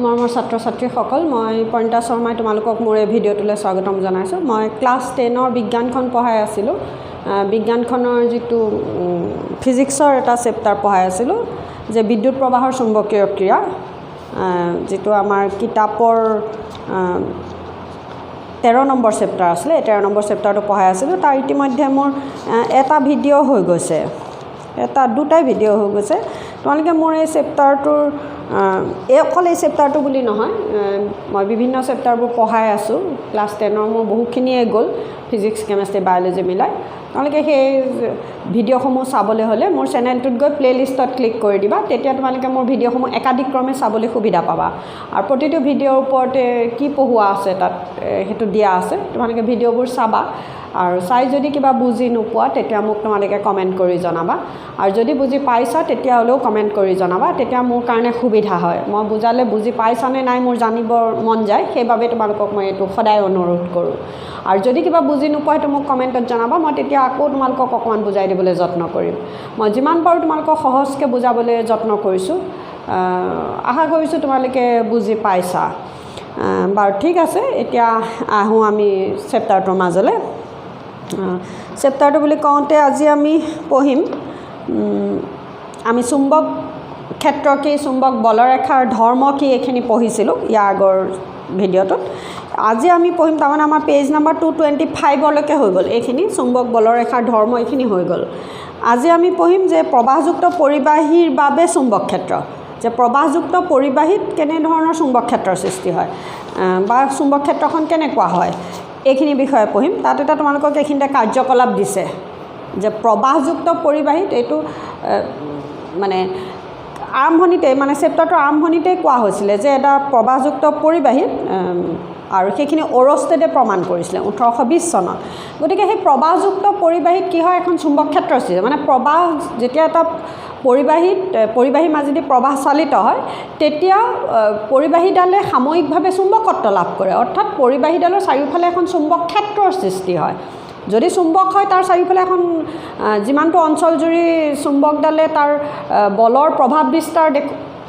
মৰমৰ ছাত্ৰ ছাত্ৰীসকল মই পণ্ডিতা শৰ্মাই তোমালোকক মোৰ এই ভিডিঅ'টোলৈ স্বাগতম জনাইছোঁ। মই ক্লাছ 10ৰ বিজ্ঞানখন পঢ়াই আছিলোঁ। বিজ্ঞানখনৰ যিটো ফিজিক্সৰ এটা চেপ্টাৰ পঢ়াই আছিলোঁ যে বিদ্যুৎ প্ৰবাহৰ চুম্বকীয় ক্ৰিয়া, যিটো আমাৰ কিতাপৰ 13 নম্বৰ চেপ্টাৰ আছিলে। 13 নম্বৰ চেপ্টাৰটো পঢ়াই আছিলোঁ। তাৰ ইতিমধ্যে মোৰ এটা ভিডিঅ' হৈ গৈছে, দুটাই ভিডিঅ' হৈ গৈছে। তোমালোকে মোৰ এই চেপ্টাৰটোৰ অকল এই চেপ্টাৰটো বুলি নহয়, মই বিভিন্ন চেপ্টাৰবোৰ পঢ়াই আছোঁ। ক্লাছ 10ৰ মোৰ বহুখিনিয়ে গ'ল, ফিজিক্স কেমেষ্ট্ৰি বায়'লজি মিলাই। তোমালোকে সেই ভিডিঅ'সমূহ চাবলৈ হ'লে মোৰ চেনেলটোত গৈ প্লে'লিষ্টত ক্লিক কৰি দিবা। তেতিয়া তোমালোকে মোৰ ভিডিঅ'সমূহ একাধিক্ৰমে চাবলৈ সুবিধা পাবা। আৰু প্ৰতিটো ভিডিঅ'ৰ ওপৰতে কি পঢ়োৱা আছে তাত সেইটো দিয়া আছে। তোমালোকে ভিডিঅ'বোৰ চাবা আৰু চাই যদি কিবা বুজি নোপোৱা তেতিয়া মোক তোমালোকে কমেণ্ট কৰি জনাবা। আৰু যদি বুজি পাইছা তেতিয়াহ'লেও কমেণ্ট কৰি জনাবা, তেতিয়া মোৰ কাৰণে সুবিধা হয়। মই বুজালে বুজি পাইছানে নাই মোৰ জানিব মন যায়, সেইবাবে তোমালোকক মই এইটো সদায় অনুৰোধ কৰোঁ। আৰু যদি কিবা বুজি নোপোৱা সেইটো মোক কমেণ্টত জনাবা, মই তেতিয়া আকৌ তোমালোকক অকণমান বুজাই দিবলৈ যত্ন কৰিম। মই যিমান পাৰোঁ তোমালোকক সহজকৈ বুজাবলৈ যত্ন কৰিছোঁ। আশা কৰিছোঁ তোমালোকে বুজি পাইছা। বাৰু ঠিক আছে, এতিয়া আহোঁ আমি চেপ্টাৰটোৰ মাজলৈ। চেপ্টাৰটো বুলি কওঁতে আজি আমি পঢ়িম, আমি চুম্বক ক্ষেত্ৰ কি, চুম্বক বলৰেখাৰ ধৰ্ম কি, এইখিনি পঢ়িছিলোঁ ইয়াৰ আগৰ ভিডিঅ'টোত। আজি আমি পঢ়িম, তাৰমানে আমাৰ পেজ নাম্বাৰ 225লৈকে হৈ গ'ল। এইখিনি চুম্বক বলৰেখাৰ ধৰ্ম এইখিনি হৈ গ'ল। আজি আমি পঢ়িম যে প্ৰবাহযুক্ত পৰিবাহীৰ বাবে চুম্বক ক্ষেত্ৰ, যে প্ৰবাহযুক্ত পৰিবাহীত কেনেধৰণৰ চুম্বক ক্ষেত্ৰৰ সৃষ্টি হয় বা চুম্বক ক্ষেত্ৰখন কেনেকুৱা হয়, এইখিনি বিষয়ে পঢ়িম। তাত এটা তোমালোকক এইখিনিতে কাৰ্যকলাপ দিছে যে প্ৰবাহযুক্ত পৰিবাহীত, এইটো মানে আৰম্ভণিতে, মানে চেপ্টাৰটোৰ আৰম্ভণিতেই কোৱা হৈছিলে যে এটা প্ৰবাহযুক্ত পৰিবাহীত, আৰু সেইখিনি অৰষ্টেডে প্ৰমাণ কৰিছিলে 1820 চনত। গতিকে সেই প্ৰবাহযুক্ত পৰিবাহীত কি হয়, এখন চুম্বক ক্ষেত্ৰৰ সৃষ্টি হয়। মানে প্ৰবাহ যেতিয়া এটা পৰিবাহীৰ মাজেদি প্ৰবাহ চালিত হয়, তেতিয়া পৰিবাহীডালে সাময়িকভাৱে চুম্বকত্ব লাভ কৰে, অৰ্থাৎ পৰিবাহীডালৰ চাৰিওফালে এখন চুম্বক ক্ষেত্ৰৰ সৃষ্টি হয়। যদি চুম্বক হয়, তাৰ চাৰিওফালে এখন যিমানটো অঞ্চল জুৰি চুম্বকডালে তাৰ বলৰ প্ৰভাৱ বিস্তাৰ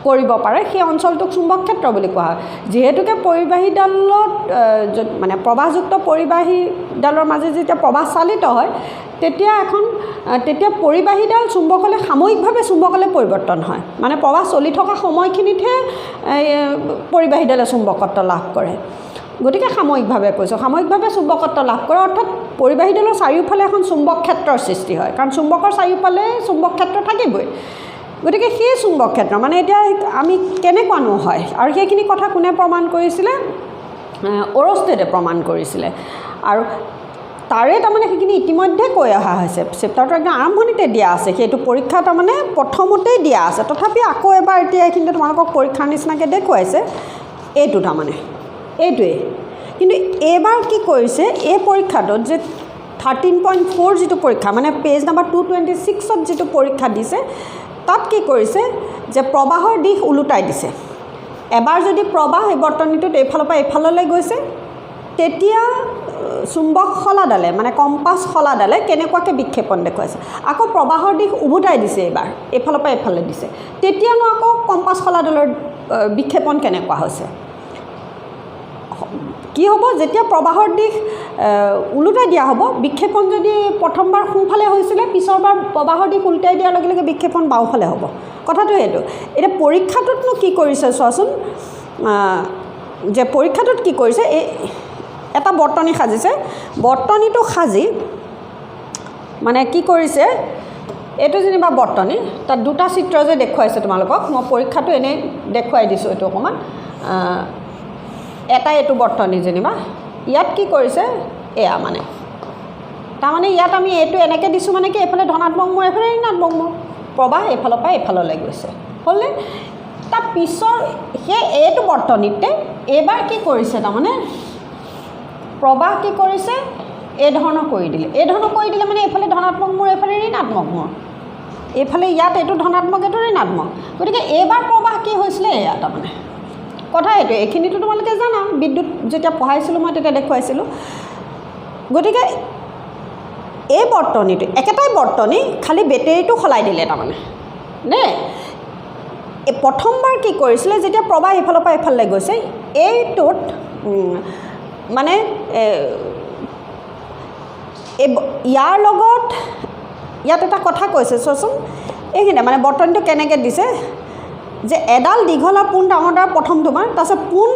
কৰিব পাৰে, সেই অঞ্চলটোক চুম্বক ক্ষেত্ৰ বুলি কোৱা হয়। যিহেতুকে পৰিবাহীডালত মানে প্ৰবাহযুক্ত পৰিবাহীডালৰ মাজে যেতিয়া প্ৰবাহ চালিত হয়, তেতিয়া পৰিবাহীডাল চুম্বকলৈ সাময়িকভাৱে চুম্বকলৈ পৰিৱৰ্তন হয়। মানে প্ৰবাহ চলি থকা সময়খিনিতহে পৰিবাহীডালে চুম্বকত্ব লাভ কৰে। গতিকে সাময়িকভাৱে কৈছোঁ, সাময়িকভাৱে চুম্বকত্ব লাভ কৰে, অৰ্থাৎ পৰিবাহীডালৰ চাৰিওফালে এখন চুম্বক ক্ষেত্ৰৰ সৃষ্টি হয়, কাৰণ চুম্বকৰ চাৰিওফালে চুম্বক ক্ষেত্ৰ থাকিবই। গতিকে সেই চুম্বক ক্ষেত্ৰ মানে এতিয়া আমি কেনেকুৱানো হয়, আৰু সেইখিনি কথা কোনে প্ৰমাণ কৰিছিলে, অৰষ্টেডে প্ৰমাণ কৰিছিলে। আৰু তাৰে তাৰমানে সেইখিনি ইতিমধ্যে কৈ অহা হৈছে, চেপ্টাৰটো একদম আৰম্ভণিতে দিয়া আছে, সেইটো পৰীক্ষা তাৰমানে প্ৰথমতেই দিয়া আছে। তথাপি আকৌ এবাৰ এতিয়া এইখিনিতে তোমালোকক পৰীক্ষাৰ নিচিনাকৈ দেখুৱাইছে। এইটো তাৰমানে এইটোৱেই, কিন্তু এইবাৰ কি কৰিছে, এই পৰীক্ষাটোত যে 13.4 যিটো পৰীক্ষা, মানে পেজ নাম্বাৰ 226ত যিটো পৰীক্ষা দিছে, তাত কি কৰিছে যে প্ৰবাহৰ দিশ ওলোটাই দিছে। এবাৰ যদি প্ৰবাহ এই বৰ্তনীটোত এইফালৰ পৰা এইফাললৈ গৈছে, তেতিয়া চুম্বক শলাডালে, মানে কম্পাছ শলাডালে কেনেকুৱাকৈ বিক্ষেপণ দেখুৱাইছে। আকৌ প্ৰবাহৰ দিশ উভতাই দিছে, এইবাৰ এইফালৰ পৰা এইফালে দিছে, তেতিয়ানো আকৌ কম্পাছ শলাডালৰ বিক্ষেপণ কেনেকুৱা হৈছে। কি হ'ব, যেতিয়া প্ৰবাহৰ দিশ ওলোটাই দিয়া হ'ব, বিক্ষেপণ যদি প্ৰথমবাৰ সোঁফালে হৈছিলে, পিছৰবাৰ প্ৰবাহৰ দিশ ওলোটাই দিয়াৰ লগে লগে বিক্ষেপণ বাওঁফালে হ'ব। কথাটো সেইটো। এতিয়া পৰীক্ষাটোতনো কি কৰিছে চোৱাচোন, যে পৰীক্ষাটোত কি কৰিছে, এটা বৰ্তনী সাজিছে। বৰ্তনীটো সাজি মানে কি কৰিছে, এইটো যেনিবা বৰ্তনী, তাত দুটা চিত্ৰ যে দেখুৱাইছে তোমালোকক, মই পৰীক্ষাটো এনেই দেখুৱাই দিছোঁ এইটো অকণমান। এটাই এইটো বৰ্তনী যেনিবা, ইয়াত কি কৰিছে, এয়া মানে তাৰমানে ইয়াত আমি এইটো এনেকৈ দিছোঁ, মানে কি এইফালে ধনাত্মক মূৰ, এইফালে ঋণাত্মক মূৰ, প্ৰবাহ এইফালৰ পৰা এইফাললৈ গৈছে, হ'লনে। তাৰ পিছৰ সেই এইটো বৰ্তনীতে এইবাৰ কি কৰিছে, তাৰমানে প্ৰবাহ কি কৰিছে, এই ধৰণৰ কৰি দিলে। এই ধৰণৰ কৰি দিলে মানে এইফালে ধনাত্মক মূৰ, এইফালে ঋণাত্মক মূৰ, এইফালে ইয়াত এইটো ধনাত্মক, এইটো ঋণাত্মক। গতিকে এইবাৰ প্ৰবাহ কি হৈছিলে, এয়া তাৰমানে কথা এইটো। এইখিনিতো তোমালোকে জানা, বিদ্যুৎ যেতিয়া পঢ়াইছিলোঁ মই তেতিয়া দেখুৱাইছিলোঁ। গতিকে এই বৰ্তনীটো একেটাই বৰ্তনী, খালি বেটেৰীটো সলাই দিলে তাৰমানে নে। এই প্ৰথমবাৰ কি কৰিছিলে যেতিয়া প্ৰবাহ ইফালৰ পৰা ইফালে গৈছে এইটোত মানে ইয়াৰ লগত ইয়াত এটা কথা কৈছে চোৱাচোন এইখিনি মানে বৰ্তনটো কেনেকৈ দিছে যে এডাল দীঘল আৰু পোন ডাঙৰ প্ৰথমটো মান তাৰপিছত পোন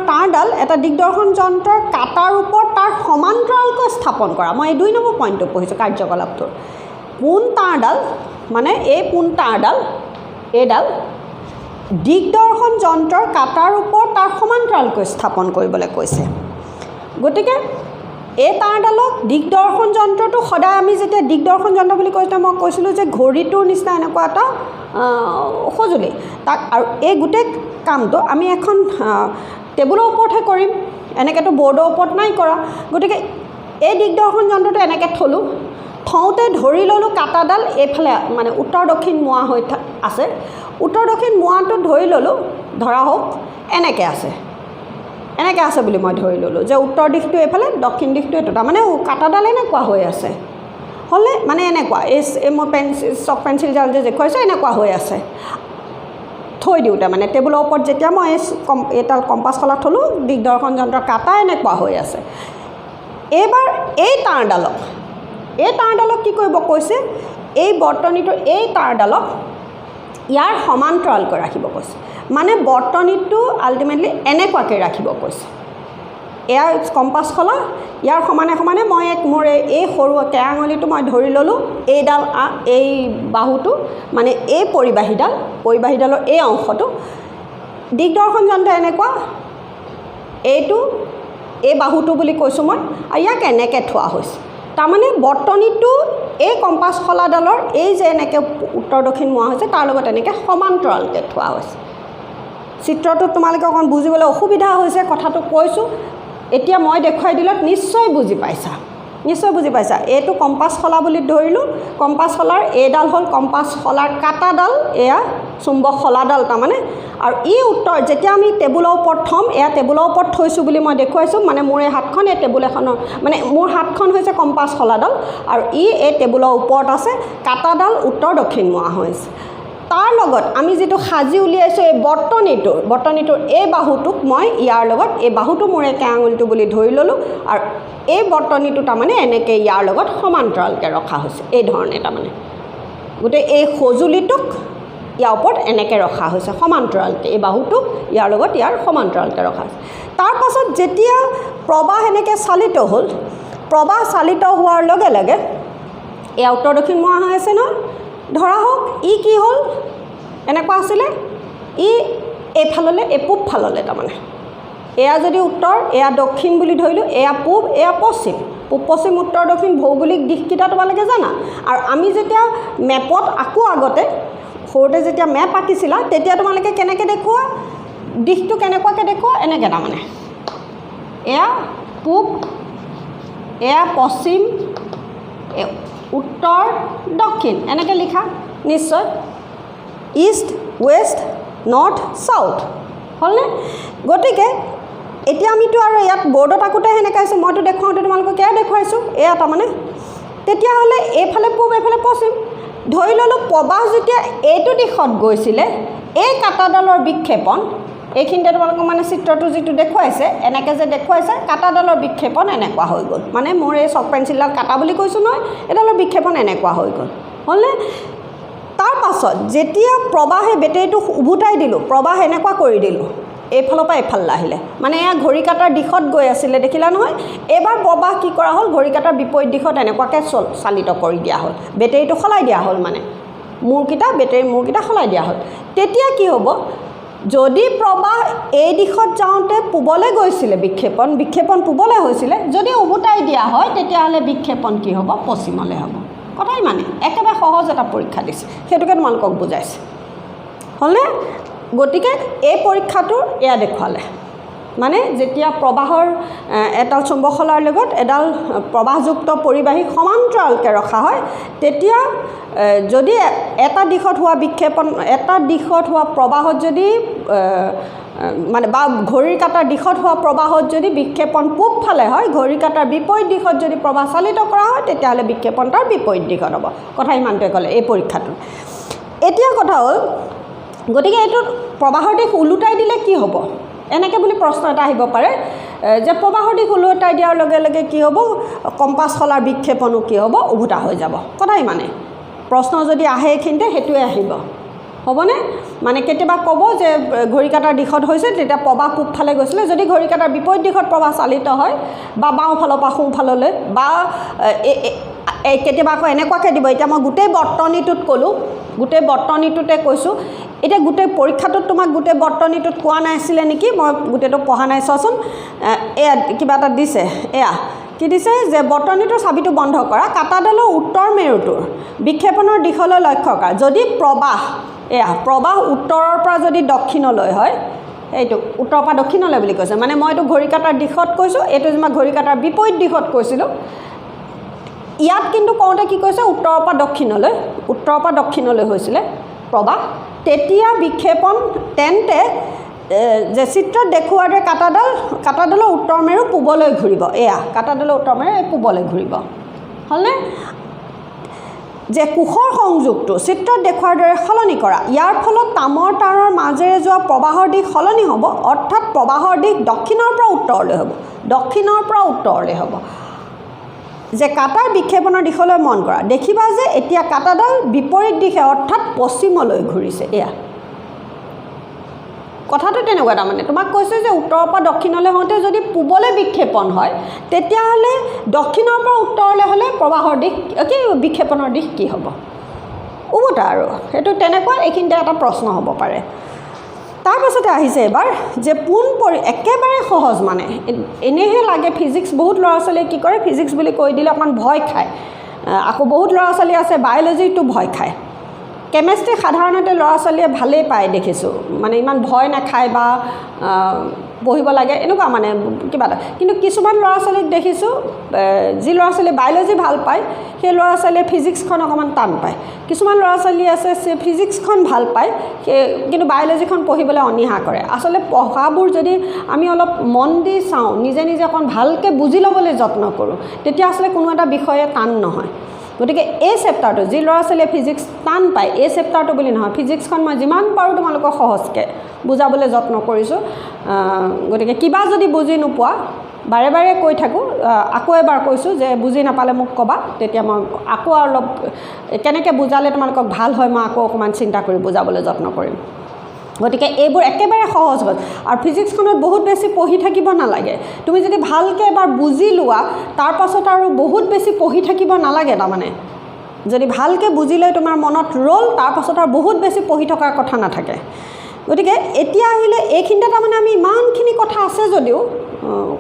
তাঁৰডাল এটা দিগদৰ্শন যন্ত্ৰৰ কাটাৰ ওপৰত তাৰ সমান্তৰালকৈ স্থাপন কৰা মই এই 2 নম্বৰ পইণ্টটো পঢ়িছোঁ কাৰ্যকলাপটোৰ পোন তাঁৰডাল মানে এই পোন তাঁৰডাল এইডাল দিগদৰ্শন যন্ত্ৰৰ কাটাৰ ওপৰত তাৰ সমান্তৰালকৈ স্থাপন কৰিবলৈ কৈছে গতিকে এই তাঁৰডালক দিগদৰ্শন যন্ত্ৰটো সদায় আমি যেতিয়া দিগদৰ্শন যন্ত্ৰ বুলি কৈছোঁ মই কৈছিলোঁ যে ঘড়ীটোৰ নিচিনা এনেকুৱা এটা সঁজুলি তাক আৰু এই গোটেই কামটো আমি এখন টেবুলৰ ওপৰতহে কৰিম এনেকৈতো বৰ্ডৰ ওপৰত নাই কৰা গতিকে এই দিগদৰ্শন যন্ত্ৰটো এনেকৈ থ'লোঁ থওঁতে ধৰি ল'লোঁ কাটাডাল এইফালে মানে উত্তৰ দক্ষিণ মুৱা হৈ আছে উত্তৰ দক্ষিণ মুৱাটো ধৰি ল'লোঁ ধৰা হওক এনেকৈ আছে বুলি মই ধৰি ল'লোঁ যে উত্তৰ দিশটো এইফালে দক্ষিণ দিশটো এইটো তাৰমানে কাটাডাল এনেকুৱা হৈ আছে হ'লে মানে এনেকুৱা এই মই চক পেঞ্চিল জাল যে দেখুৱাইছোঁ এনেকুৱা হৈ আছে থৈ দিওঁতে মানে টেবুলৰ ওপৰত যেতিয়া মই এইডাল কম্পাছ খলা থ'লোঁ দিগদৰ্শন যন্ত্ৰৰ কাটা এনেকুৱা হৈ আছে এইবাৰ এই তাঁৰডালক কি কৰিব কৈছে এই বৰ্তনীটোৰ এই তাঁৰডালক ইয়াৰ সমান্তৰালকৈ ৰাখিব কৈছে মানে বৰ্তনীটো আল্টিমেটলি এনেকুৱাকৈ ৰাখিব কৈছে এয়া কম্পাছ খলা ইয়াৰ সমানে মই মোৰ এই সৰু কেৰাঙলিটো মই ধৰি ল'লোঁ এইডাল এই বাহুটো মানে এই পৰিবাহীডালৰ এই অংশটো দিগদৰ্শন যন্ত্ৰ এনেকুৱা এইটো এই বাহুটো বুলি কৈছোঁ মই আৰু ইয়াক এনেকৈ থোৱা হৈছে তাৰমানে বৰ্তনীটো এই কম্পাছ খলাডালৰ এই যে এনেকৈ উত্তৰ দক্ষিণ মুৱা হৈছে তাৰ লগত এনেকৈ সমান্তৰালকৈ থোৱা হৈছে চিত্ৰটো তোমালোকে অকণ বুজিবলৈ অসুবিধা হৈছে কথাটো কৈছোঁ এতিয়া মই দেখুৱাই দিলত নিশ্চয় বুজি পাইছা এইটো কম্পাছ খলা বুলি ধৰিলোঁ কম্পাছ খলাৰ এইডাল হ'ল কম্পাছ খলাৰ কাটাডাল এয়া চুম্বক খলাডাল তাৰমানে আৰু ই উত্তৰ যেতিয়া আমি টেবুলৰ ওপৰত থ'ম এয়া টেবুলৰ ওপৰত থৈছোঁ বুলি মই দেখুৱাইছোঁ মানে মোৰ এই হাতখন এই টেবুল এখনৰ মানে মোৰ হাতখন হৈছে কম্পাছ খলাডাল আৰু এই টেবুলৰ ওপৰত আছে কাটাডাল উত্তৰ দক্ষিণ মুৱা হৈছে তাৰ লগত আমি যেটো সাজি উলিয়াইছোঁ এই বৰ্তনীটোৰ এই বাহুটোক মই ইয়াৰ লগত এই বাহুটো মোৰ একে আঙুলিটো বুলি ধৰি ল'লোঁ আৰু এই বৰ্তনীটো তাৰমানে এনেকৈ ইয়াৰ লগত সমান্তৰালকৈ ৰখা হৈছে এই ধৰণে তাৰমানে গোটেই এই সঁজুলিটোক ইয়াৰ ওপৰত এনেকৈ ৰখা হৈছে সমান্তৰালকৈ এই বাহুটোক ইয়াৰ লগত ইয়াৰ সমান্তৰালকৈ ৰখা হৈছে তাৰ পাছত যেতিয়া প্ৰবাহ এনেকৈ চালিত হ'ল প্ৰবাহ চালিত হোৱাৰ লগে লগে এয়া উত্তৰ দক্ষিণ মুৱা হৈ আছে নহয় ধৰা হওক ই কি হ'ল এনেকুৱা আছিলে ই এইফাললৈ এই পূব ফাললৈ তাৰমানে এয়া যদি উত্তৰ এয়া দক্ষিণ বুলি ধৰিলোঁ এয়া পূব এয়া পশ্চিম পূব পশ্চিম উত্তৰ দক্ষিণ ভৌগোলিক দিশকেইটা তোমালোকে জানা আৰু আমি যেতিয়া মেপত আকৌ আগতে সৰুতে যেতিয়া মেপ আঁকিছিলা তেতিয়া তোমালোকে কেনেকৈ দেখুওৱা দিশটো কেনেকুৱাকৈ দেখুওৱা এনেকৈ তাৰমানে এয়া পূব এয়া পশ্চিম উত্তৰ দক্ষিণ এনেকৈ লিখা নিশ্চয় ইষ্ট ৱেষ্ট নৰ্থ চাউথ হ'লনে গতিকে এতিয়া আমিতো আৰু ইয়াত বৰ্ডত আকোঁতে সেনেকৈ আছোঁ মইতো দেখুৱাওঁতে তোমালোকক এয়া দেখুৱাইছোঁ এয়া তাৰমানে তেতিয়াহ'লে এইফালে পূব এইফালে পশ্চিম ধৰি ল'লোঁ প্ৰবাহ যেতিয়া এইটো দিশত গৈছিলে এই কাটাডালৰ বিক্ষেপণ এইখিনিতে তোমালোকক মানে চিত্ৰটো যিটো দেখুৱাইছে এনেকৈ যে দেখুৱাইছে কাটাডালৰ বিক্ষেপণ এনেকুৱা হৈ গ'ল মানে মোৰ এই চক পেঞ্চিলডাল কাটা বুলি কৈছোঁ নহয় এডালৰ বিক্ষেপণ এনেকুৱা হৈ গ'ল হ'লনে তাৰ পাছত যেতিয়া প্ৰবাহে বেটেৰীটো উভতাই দিলোঁ প্ৰবাহ এনেকুৱা কৰি দিলোঁ এইফালৰ পৰা এইফালে আহিলে মানে এয়া ঘড়ী কাটাৰ দিশত গৈ আছিলে দেখিলা নহয় এবাৰ প্ৰবাহ কি কৰা হ'ল ঘড়ী কাটাৰ বিপৰীত দিশত এনেকুৱাকৈ চালিত কৰি দিয়া হ'ল বেটেৰীটো সলাই দিয়া হ'ল মানে বেটেৰীৰ মূৰকেইটা সলাই দিয়া হ'ল তেতিয়া কি হ'ব যদি প্ৰবাহ এই দিশত যাওঁতে পূবলৈ গৈছিলে বিক্ষেপণ পূবলৈ হৈছিলে যদি উভতাই দিয়া হয় তেতিয়াহ'লে বিক্ষেপণ কি হ'ব পশ্চিমলৈ হ'ব কথাই মানে একেবাৰে সহজ এটা পৰীক্ষা দিছে সেইটোকে তোমালোকক বুজাইছে হ'লনে গতিকে এই পৰীক্ষাটো এয়া দেখুৱালে মানে যেতিয়া প্ৰবাহৰ এডাল চুম্বক খলাৰ লগত এডাল প্ৰবাহযুক্ত পৰিবাহী সমান্তৰালকৈ ৰখা হয় তেতিয়া যদি এটা দিশত হোৱা বিক্ষেপণ এটা দিশত হোৱা প্ৰবাহত যদি মানে বা ঘড়ীৰ কাটাৰ দিশত হোৱা প্ৰবাহত যদি বিক্ষেপণ পূব ফালে হয় ঘড়ীৰ কাটাৰ বিপৰীত দিশত যদি প্ৰবাহ চালিত কৰা হয় তেতিয়াহ'লে বিক্ষেপণ তাৰ বিপৰীত দিশত হ'ব কথা ইমানটোৱে ক'লে এই পৰীক্ষাটোত এতিয়া কথা হ'ল গতিকে এইটো প্ৰবাহৰ দিশ ওলোটাই দিলে কি হ'ব এনেকৈ বুলি প্ৰশ্ন এটা আহিব পাৰে যে প্ৰবাহৰ দিশ ওলোটাই দিয়াৰ লগে লগে কি হ'ব কম্পাছ শলাৰ বিক্ষেপণো কি হ'ব উভুটা হৈ যাব কথাই মানে প্ৰশ্ন যদি আহে এইখিনিতে সেইটোৱে আহিব হ'বনে মানে কেতিয়াবা ক'ব যে ঘড়ী কাটাৰ দিশত হৈছে তেতিয়া প্ৰবাহ পূবফালে গৈছিলে যদি ঘড়ী কাটাৰ বিপৰীত দিশত প্ৰবাহ চালিত হয় বা বাওঁফালৰ পৰা সোঁফাললৈ বা কেতিয়াবা আকৌ এনেকুৱাকৈ দিব এতিয়া মই গোটেই বৰ্তনীটোত ক'লোঁ গোটেই বৰ্তনীটোতে কৈছোঁ এতিয়া গোটেই পৰীক্ষাটোত তোমাক গোটেই বৰ্তনীটোত কোৱা নাছিলে নেকি মই গোটেইটো পঢ়া নাই চোৱাচোন এয়া কিবা এটা দিছে এয়া কি দিছে যে বৰ্তনীটোৰ চাবিটো বন্ধ কৰা কাটাডালৰ উত্তৰ মেৰুটোৰ বিক্ষেপণৰ দিশলৈ লক্ষ্য কৰা যদি প্ৰবাহ এয়া প্ৰবাহ উত্তৰৰ পৰা যদি দক্ষিণলৈ হয় এইটো উত্তৰৰ পৰা দক্ষিণলৈ বুলি কৈছে মানে মই এইটো ঘড়ী কাটাৰ দিশত কৈছোঁ এইটো যেনিবা ঘড়ী কাটাৰ বিপৰীত দিশত কৈছিলোঁ ইয়াত কিন্তু কওঁতে কি কৈছে উত্তৰৰ পৰা দক্ষিণলৈ হৈছিলে প্ৰবাহ তেতিয়া বিক্ষেপণ তেন্তে যে চিত্ৰত দেখুওৱাৰ দৰে কাটাডালৰ উত্তৰ মেৰু পূবলৈ ঘূৰিব এয়া কাটাডালৰ উত্তৰ মেৰু পূবলৈ ঘূৰিব হ'লনে যে কোষৰ সংযোগটো চিত্ৰত দেখুওৱাৰ দৰে সলনি কৰা ইয়াৰ ফলত তামৰ তাঁৰৰ মাজেৰে যোৱা প্ৰবাহৰ দিশ সলনি হ'ব অৰ্থাৎ প্ৰবাহৰ দিশ দক্ষিণৰ পৰা উত্তৰলৈ হ'ব যে কাটাৰ বিক্ষেপণৰ দিশলৈ মন কৰা দেখিবা যে এতিয়া কাটাডাল বিপৰীত দিশে অৰ্থাৎ পশ্চিমলৈ ঘূৰিছে এয়া কথাটো তেনেকুৱা তাৰমানে তোমাক কৈছে যে উত্তৰৰ পৰা দক্ষিণলৈ হওঁতে যদি পূবলৈ বিক্ষেপণ হয় তেতিয়াহ'লে দক্ষিণৰ পৰা উত্তৰলৈ হ'লে প্ৰবাহৰ দিশ কি বিক্ষেপণৰ দিশ কি হ'ব উভতা আৰু সেইটো তেনেকুৱা এইখিনিতে এটা প্ৰশ্ন হ'ব পাৰে তাৰপাছতে আহিছে এবাৰ যে একেবাৰে সহজ মানে এনেহে লাগে ফিজিক্স বহুত ল'ৰা ছোৱালীয়ে কি কৰে ফিজিক্স বুলি কৈ দিলে অকণমান ভয় খায় আকৌ বহুত ল'ৰা ছোৱালী আছে বায়'লজিটো ভয় খায় কেমেষ্ট্ৰি সাধাৰণতে ল'ৰা ছোৱালীয়ে ভালেই পায় দেখিছোঁ মানে ইমান ভয় নাখায় বা পঢ়িব লাগে এনেকুৱা মানে কিবা এটা কিন্তু কিছুমান ল'ৰা ছোৱালীক দেখিছোঁ যি ল'ৰা ছোৱালীয়ে বায়'লজি ভাল পায় সেই ল'ৰা ছোৱালীয়ে ফিজিক্সখন অকণমান টান পায় কিছুমান ল'ৰা ছোৱালী আছে ফিজিক্সখন ভাল পায় কিন্তু বায়'লজিখন পঢ়িবলৈ অনীহা কৰে আচলতে পঢ়াবোৰ যদি আমি অলপ মন দি চাওঁ নিজে অকণ ভালকৈ বুজি ল'বলৈ যত্ন কৰোঁ তেতিয়া আচলতে কোনো এটা বিষয়ে টান নহয় গতিকে এই চেপ্টাৰটো যি ল'ৰা ছোৱালীয়ে ফিজিক্স টান পায় এই চেপ্টাৰটো বুলি নহয় ফিজিক্সখন মই যিমান পাৰোঁ তোমালোকক সহজকৈ বুজাবলৈ যত্ন কৰিছোঁ গতিকে কিবা যদি বুজি নোপোৱা বাৰে বাৰে কৈ থাকোঁ আকৌ এবাৰ কৈছোঁ যে বুজি নাপালে মোক ক'বা তেতিয়া মই আকৌ অলপ কেনেকৈ বুজালে তোমালোকক ভাল হয় মই আকৌ অকণমান চিন্তা কৰি বুজাবলৈ যত্ন কৰিম গতিকে এইবোৰ একেবাৰে সহজ আৰু ফিজিক্সখনত বহুত বেছি পঢ়ি থাকিব নালাগে তুমি যদি ভালকৈ এবাৰ বুজি লোৱা তাৰপাছত আৰু বহুত বেছি পঢ়ি থাকিব নালাগে তাৰমানে যদি ভালকৈ বুজি লৈ তোমাৰ মনত ৰ'ল তাৰপাছত আৰু বহুত বেছি পঢ়ি থকাৰ কথা নাথাকে গতিকে এতিয়া আহিলে এইখিনিতে তাৰমানে আমি ইমানখিনি কথা আছে যদিও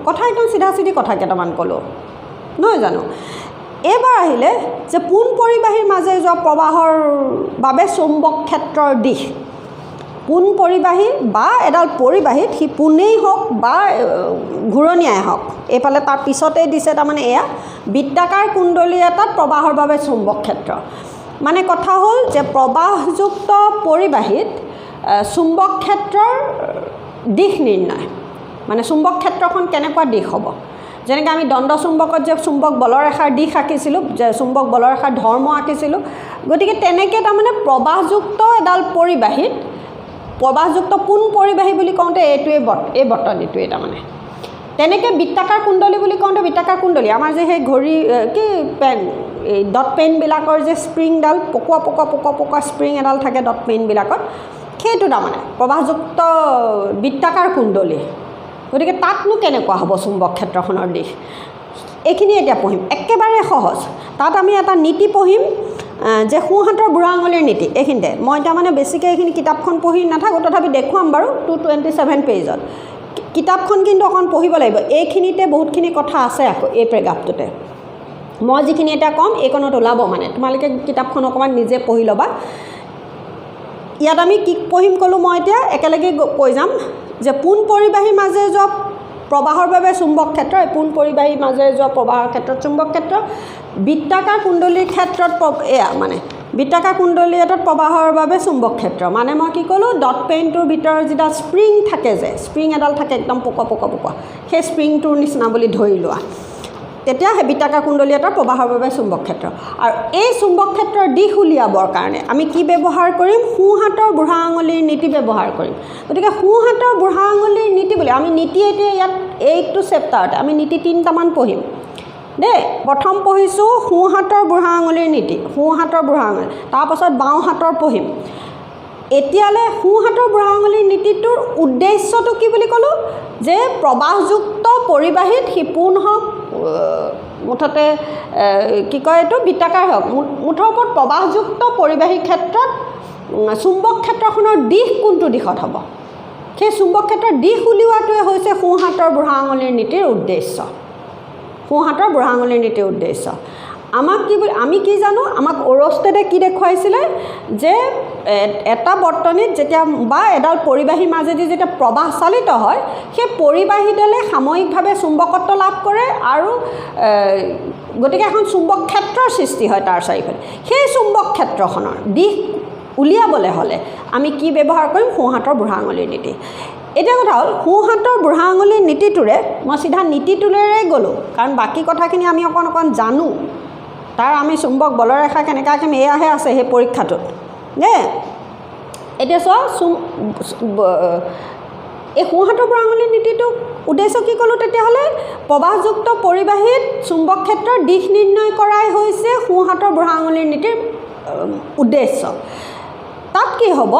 কথা একদম চিধা কথা কেইটামান ক'লোঁ নহয় জানো এইবাৰ আহিলে যে পোন পৰিবাহীৰ মাজে যোৱা প্ৰবাহৰ বাবে চুম্বক ক্ষেত্ৰৰ দিশ পোন পৰিবাহী বা এডাল পৰিবাহীত সি পোনেই হওক বা ঘূৰণীয়াই হওক এইফালে তাৰ পিছতেই দিছে তাৰমানে এয়া বৃত্তাকাৰ কুণ্ডলী এটাত প্ৰবাহৰ বাবে চুম্বক ক্ষেত্ৰ মানে কথা হ'ল যে প্ৰবাহযুক্ত পৰিবাহীত চুম্বক ক্ষেত্ৰৰ দিশ নিৰ্ণয় মানে চুম্বক ক্ষেত্ৰখন কেনেকুৱা দিশ হ'ব যেনেকৈ আমি দণ্ড চুম্বকত যে চুম্বক বলৰেখাৰ দিশ আঁকিছিলোঁ যে চুম্বক বলৰেখাৰ ধৰ্ম আঁকিছিলোঁ গতিকে তেনেকৈ তাৰমানে প্ৰবাহযুক্ত এডাল পৰিবাহীত প্ৰবাহযুক্ত পোন পৰিবাহী বুলি কওঁতে এই বৰ্তনীটোৱে তাৰমানে তেনেকৈ বৃত্তাকাৰ কুণ্ডলী বুলি কওঁতে বৃত্তাকাৰ কুণ্ডলী আমাৰ যে সেই ঘড়ী কি পেন এই ডট পেনবিলাকৰ যে স্প্ৰিংডাল পকোৱা স্প্ৰিং এডাল থাকে ডট পেনবিলাকত সেইটো তাৰমানে প্ৰবাহযুক্ত বৃত্তাকাৰ কুণ্ডলী গতিকে তাতনো কেনেকুৱা হ'ব চুম্বক ক্ষেত্ৰখনৰ দিশ এইখিনি এতিয়া পঢ়িম একেবাৰে সহজ তাত আমি এটা নীতি পঢ়িম যে সোঁহাতৰ বুঢ়া আঙুলিৰ নীতি এইখিনিতে মই এতিয়া মানে বেছিকৈ এইখিনি কিতাপখন পঢ়ি নাথাকোঁ তথাপি দেখুৱাম বাৰু 227 পেজত কিতাপখন কিন্তু অকণ পঢ়িব লাগিব এইখিনিতে বহুতখিনি কথা আছে আকৌ এই পেৰাগ্ৰাফটোতে মই যিখিনি এতিয়া ক'ম এইকণত ওলাব মানে তোমালোকে কিতাপখন অকণমান নিজে পঢ়ি ল'বা ইয়াত আমি কি পঢ়িম ক'লোঁ মই এতিয়া একেলগে কৈ যাম যে পোন পৰিবাহীৰ মাজে যোৱা প্ৰবাহৰ বাবে চুম্বক ক্ষেত্ৰ এই পোন পৰিবাহীৰ মাজেৰে যোৱা প্ৰবাহৰ ক্ষেত্ৰত চুম্বক ক্ষেত্ৰ বৃত্তাকাৰ কুণ্ডলীৰ ক্ষেত্ৰত এয়া মানে বৃত্তাকাৰ কুণ্ডলী এটাত প্ৰবাহৰ বাবে চুম্বক ক্ষেত্ৰ মানে মই কি ক'লোঁ ডট পেইনটোৰ ভিতৰত যিডাল স্প্ৰিং থাকে যে স্প্ৰিং এডাল থাকে একদম পকোৱা সেই স্প্ৰিংটোৰ নিচিনা বুলি ধৰি লোৱা তেতিয়া সেই বৃত্তাকাৰ কুণ্ডলী এটাৰ প্ৰবাহৰ বাবে চুম্বক ক্ষেত্ৰ আৰু এই চুম্বক ক্ষেত্ৰৰ দিশ উলিয়াবৰ কাৰণে আমি কি ব্যৱহাৰ কৰিম সোঁহাতৰ বুঢ়া আঙুলিৰ নীতি ব্যৱহাৰ কৰিম গতিকে সোঁহাতৰ বুঢ়া আঙুলিৰ নীতি বুলি আমি নীতি এতিয়া ইয়াত এইটো চেপ্টাৰতে আমি নীতি 3টামান পঢ়িম দেই প্ৰথম পঢ়িছোঁ সোঁহাতৰ বুঢ়া আঙুলিৰ নীতি সোঁহাতৰ বুঢ়া আঙুলি তাৰপাছত বাওঁ হাতৰ পঢ়িম এতিয়ালৈ সোঁহাতৰ বুঢ়া আঙুলিৰ নীতিটোৰ উদ্দেশ্যটো কি বুলি ক'লোঁ যে প্ৰবাহযুক্ত পৰিবাহীত সিপোন হওক মুঠতে কি কয় এইটো বৃত্তাকাৰ হওক মুঠৰ ওপৰত প্ৰবাহযুক্ত পৰিবাহী ক্ষেত্ৰত চুম্বক ক্ষেত্ৰখনৰ দিশ কোনটো দিশত হ'ব সেই চুম্বক ক্ষেত্ৰৰ দিশ উলিওৱাটোৱে হৈছে সোঁহাতৰ বুঢ়া আঙুলিৰ নীতিৰ উদ্দেশ্য সোঁহাতৰ বুঢ়া আঙুলিৰ নীতিৰ উদ্দেশ্য আমাক কি আমি কি জানো আমাক ওৰষ্টেডে কি দেখুৱাইছিলে যে এটা বৰ্তনীত যেতিয়া বা এডাল পৰিবাহীৰ মাজেদি যেতিয়া প্ৰবাহ চালিত হয় সেই পৰিবাহীডালে সাময়িকভাৱে চুম্বকত্ব লাভ কৰে আৰু গতিকে এখন চুম্বক ক্ষেত্ৰৰ সৃষ্টি হয় তাৰ চাৰিওফালে সেই চুম্বক ক্ষেত্ৰখনৰ দিশ উলিয়াবলৈ হ'লে আমি কি ব্যৱহাৰ কৰিম সোঁহাতৰ বুঢ়া আঙুলিৰ নীতি এতিয়া কথা হ'ল সোঁহাতৰ বুঢ়া আঙুলিৰ নীতিটোৰে মই চিধা নীতিটোৰে গ'লোঁ কাৰণ বাকী কথাখিনি আমি অকণ জানো তাৰ আমি চুম্বক বলৰেখা কেনেকৈ আঁকিম এয়াহে আছে সেই পৰীক্ষাটোত নে এতিয়া চোৱা এই সোঁহাতৰ বুঢ়া আঙুলিৰ নীতিটো উদ্দেশ্য কি ক'লোঁ তেতিয়াহ'লে প্ৰবাহযুক্ত পৰিবাহীত চুম্বক ক্ষেত্ৰৰ দিশ নিৰ্ণয় কৰাই হৈছে সোঁহাতৰ বুঢ়া আঙুলিৰ নীতিৰ উদ্দেশ্য তাত কি হ'ব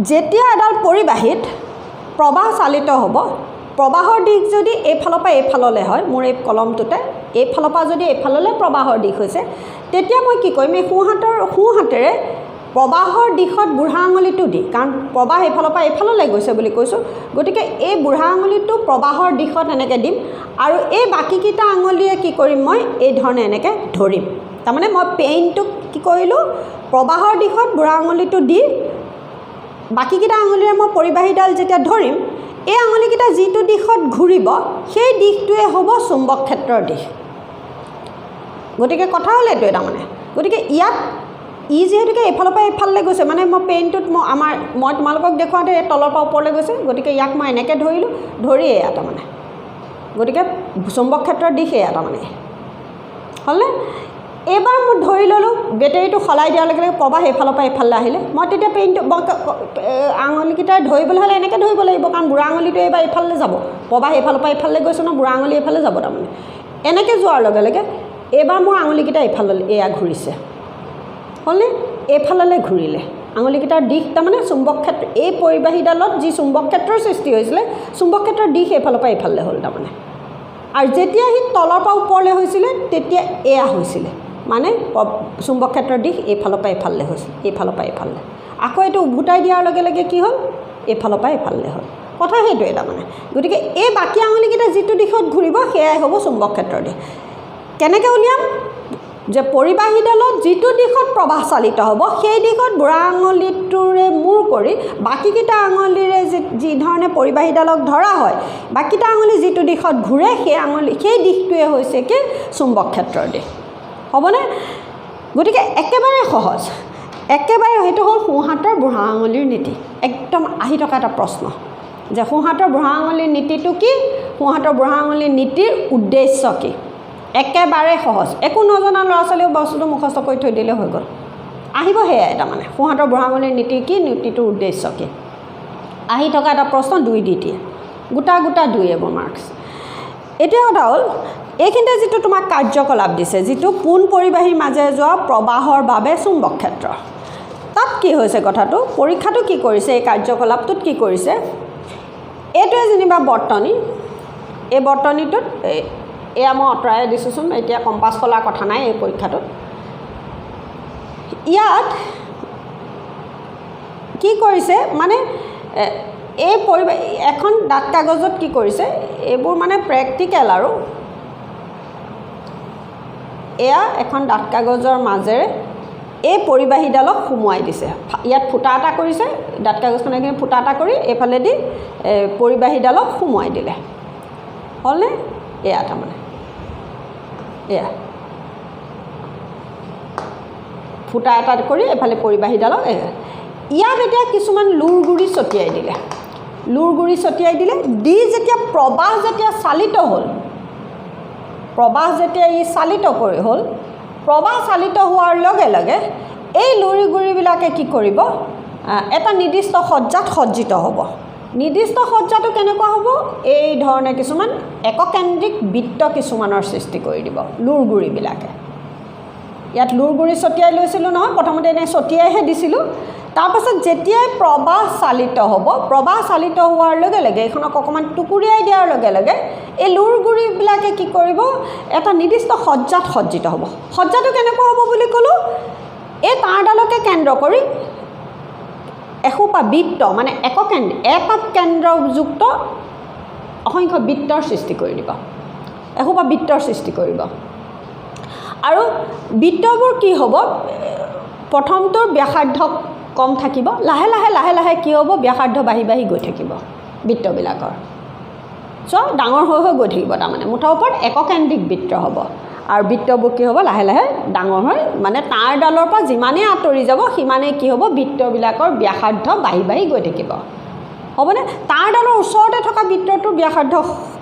যেতিয়া এডাল পৰিবাহীত প্ৰবাহ চালিত হ'ব প্ৰবাহৰ দিশ যদি এইফালৰ পৰা এইফাললৈ হয় মোৰ এই কলমটোতে এইফালৰ পৰা যদি এইফাললৈ প্ৰবাহৰ দিশ হৈছে তেতিয়া মই কি কৰিম এই সোঁহাতেৰে প্ৰবাহৰ দিশত বুঢ়া আঙুলিটো দি কাৰণ প্ৰবাহ এইফালৰ পৰা এইফাললৈ গৈছে বুলি কৈছোঁ গতিকে এই বুঢ়া আঙুলিটো প্ৰবাহৰ দিশত এনেকৈ দিম আৰু এই বাকীকেইটা আঙুলিৰে কি কৰিম মই এই ধৰণে এনেকৈ ধৰিম তাৰমানে মই পেইনটোক কি কৰিলোঁ প্ৰবাহৰ দিশত বুঢ়া আঙুলিটো দি বাকীকেইটা আঙুলিৰে মই পৰিবাহীডাল যেতিয়া ধৰিম এই আঙুলিকেইটা যিটো দিশত ঘূৰিব সেই দিশটোৱে হ'ব চুম্বক ক্ষেত্ৰৰ দিশ গতিকে কথা হ'ল এইটোৱে তাৰমানে গতিকে ইয়াত যিহেতুকে এইফালৰ পৰা এইফাললৈ গৈছে মানে মই পেইনটোত মই তোমালোকক দেখুৱাওঁতে এই তলৰ পৰা ওপৰলৈ গৈছে গতিকে ইয়াক মই এনেকৈ ধৰিলোঁ ধৰি এয়া তাৰমানে গতিকে চুম্বক ক্ষেত্ৰৰ দিশ এয়া তাৰমানে হ'লনে এইবাৰ মই ধৰি ল'লোঁ বেটেৰীটো সলাই দিয়াৰ লগে লগে প্ৰবাহ এইফালৰ পৰা এইফালে আহিলে মই তেতিয়া পেইনটো আঙুলিকেইটাই ধৰিবলৈ হ'লে এনেকৈ ধৰিব লাগিব কাৰণ বুঢ়া আঙুলিটো এইবাৰ এইফালে যাব প্ৰবাহ এইফালৰ পৰা এইফালে গৈছে ন বুঢ়া আঙুলি এইফালে যাব তাৰমানে এনেকৈ যোৱাৰ লগে লগে এইবাৰ মোৰ আঙুলিকেইটা এইফাললৈ এয়া ঘূৰিছে হ'লনে এইফাললৈ ঘূৰিলে আঙুলিকেইটাৰ দিশ তাৰমানে চুম্বক ক্ষেত্ৰ এই পৰিবাহীডালত যি চুম্বক ক্ষেত্ৰৰ সৃষ্টি হৈছিলে চুম্বক ক্ষেত্ৰৰ দিশ এইফালৰ পৰা এইফালে হ'ল তাৰমানে আৰু যেতিয়া সি তলৰ পৰা ওপৰলৈ হৈছিলে তেতিয়া এয়া হৈছিলে মানে চুম্বক ক্ষেত্ৰৰ দিশ এইফালৰ পৰা এইফালে হৈছিল এইফালৰ পৰা এইফালে আকৌ এইটো উভতাই দিয়াৰ লগে লগে কি হ'ল এইফালৰ পৰা এইফালে হ'ল কথা সেইটোৱে তাৰমানে গতিকে এই বাকী আঙুলিকেইটা যিটো দিশত ঘূৰিব সেয়াই হ'ব চুম্বক ক্ষেত্ৰৰ দিশ কেনেকৈ উলিয়াম যে পৰিবাহীডালত যিটো দিশত প্ৰবাহ চালিত হ'ব সেই দিশত বুঢ়া আঙুলিটোৰে মূৰ কৰি বাকীকেইটা আঙুলিৰে যি ধৰণে পৰিবাহীডালক ধৰা হয় বাকীটা আঙুলি যিটো দিশত ঘূৰে সেই দিশটোৱে হৈছে কি চুম্বক ক্ষেত্ৰৰ দিশ হ'বনে গতিকে একেবাৰে সহজ একেবাৰে সেইটো হ'ল সোঁহাতৰ বুঢ়া আঙুলিৰ নীতি একদম আহি থকা এটা প্ৰশ্ন যে সোঁহাতৰ বুঢ়া আঙুলিৰ নীতিটো কি সোঁহাতৰ বুঢ়া আঙুলিৰ নীতিৰ উদ্দেশ্য কি একেবাৰে সহজ একো নজনা ল'ৰা ছোৱালীও বস্তুটো মুখস্থ কৰি থৈ দিলে হৈ গ'ল আহিব সেয়াই তাৰমানে সোঁহাতৰ বুঢ়া আঙুলিৰ নীতি কি নীতিটোৰ উদ্দেশ্য কি আহি থকা এটা প্ৰশ্ন 2 দি দিয়ে গোটা 2 এইবোৰ মাৰ্কছ এতিয়া কথা হ'ল এইখিনিতে যিটো তোমাক কাৰ্যকলাপ দিছে যিটো পোন পৰিবাহীৰ মাজেৰে যোৱা প্ৰবাহৰ বাবে চুম্বক ক্ষেত্ৰ তাত কি হৈছে কথাটো পৰীক্ষাটো কি কৰিছে এই কাৰ্যকলাপটোত কি কৰিছে এইটোৱে যেনিবা বৰ্তনী এই বৰ্তনীটোত এয়া মই আঁতৰাই দিছোঁচোন এতিয়া কম্পাছ খোলাৰ কথা নাই এই পৰীক্ষাটোত ইয়াত কি কৰিছে মানে এই এখন ডাঠ কাগজত কি কৰিছে এইবোৰ মানে প্ৰেক্টিকেল আৰু এয়া এখন ডাঠ কাগজৰ মাজেৰে এই পৰিবাহীডালক সুমুৱাই দিছে ইয়াত ফুটা এটা কৰিছে ডাঠ কাগজখন এইখিনি ফুটা এটা কৰি এইফালেদি পৰিবাহীডালক সুমুৱাই দিলে হ'লনে এয়া তাৰমানে এয়া ফুটা এটা কৰি এইফালে পৰিবাহীডালক ইয়াত এতিয়া কিছুমান লুৰ গুৰি ছটিয়াই দিলে দি যেতিয়া প্ৰবাহ যেতিয়া চালিত হ'ল প্ৰবাহ যেতিয়া ই চালিত কৰি হ'ল, প্ৰবাহ চালিত হোৱাৰ লগে লগে এই লুৰি গুৰিবিলাকে কি কৰিব, এটা নিৰ্দিষ্ট সজ্জাত সজ্জিত হ'ব। নিৰ্দিষ্ট সজ্জাটো কেনেকুৱা হ'ব, এই ধৰণে কিছুমান এককেন্দ্ৰিক বৃত্ত কিছুমানৰ সৃষ্টি কৰি দিব লুৰগুৰিবিলাকে। ইয়াত লুৰগুৰি ছটিয়াই লৈছিলোঁ নহয়, প্ৰথমতে এনে ছটিয়াইহে দিছিলোঁ। তাৰপাছত যেতিয়াই প্ৰবাহ চালিত হ'ব, প্ৰবাহ চালিত হোৱাৰ লগে লগে এইখনক অকণমান টুকুৰিয়াই দিয়াৰ লগে লগে এই লুৰগুৰিবিলাকে কি কৰিব, এটা নিৰ্দিষ্ট সজ্জাত সজ্জিত হ'ব। সজ্জাটো কেনেকুৱা হ'ব বুলি ক'লোঁ, এই তাঁৰডালকে কেন্দ্ৰ কৰি এসোপা বৃত্ত মানে এটা কেন্দ্ৰযুক্ত অসংখ্য বৃত্তৰ সৃষ্টি কৰি দিব, এসোপা বৃত্তৰ সৃষ্টি কৰিব। আৰু বৃত্তবোৰ কি হ'ব, প্ৰথমটোৰ ব্যাসাৰ্ধ কম থাকিব, লাহে লাহে লাহে লাহে কি হ'ব, ব্যাসাৰ্ধ বাঢ়ি বাঢ়ি গৈ থাকিব বৃত্তবিলাকৰ। ডাঙৰ হৈ হৈ গৈ থাকিব, তাৰমানে মুঠৰ ওপৰত এককেন্দ্ৰিক বৃত্ত হ'ব। আৰু বৃত্তবোৰ কি হ'ব, লাহে লাহে ডাঙৰ হৈ, মানে তাঁৰডালৰ পৰা যিমানেই আঁতৰি যাব সিমানেই কি হ'ব, বৃত্তবিলাকৰ ব্যাসাৰ্ধ বাঢ়ি বাঢ়ি গৈ থাকিব, হ'বনে? তাঁৰডালৰ ওচৰতে থকা বৃত্তটোৰ ব্যাসাৰ্ধ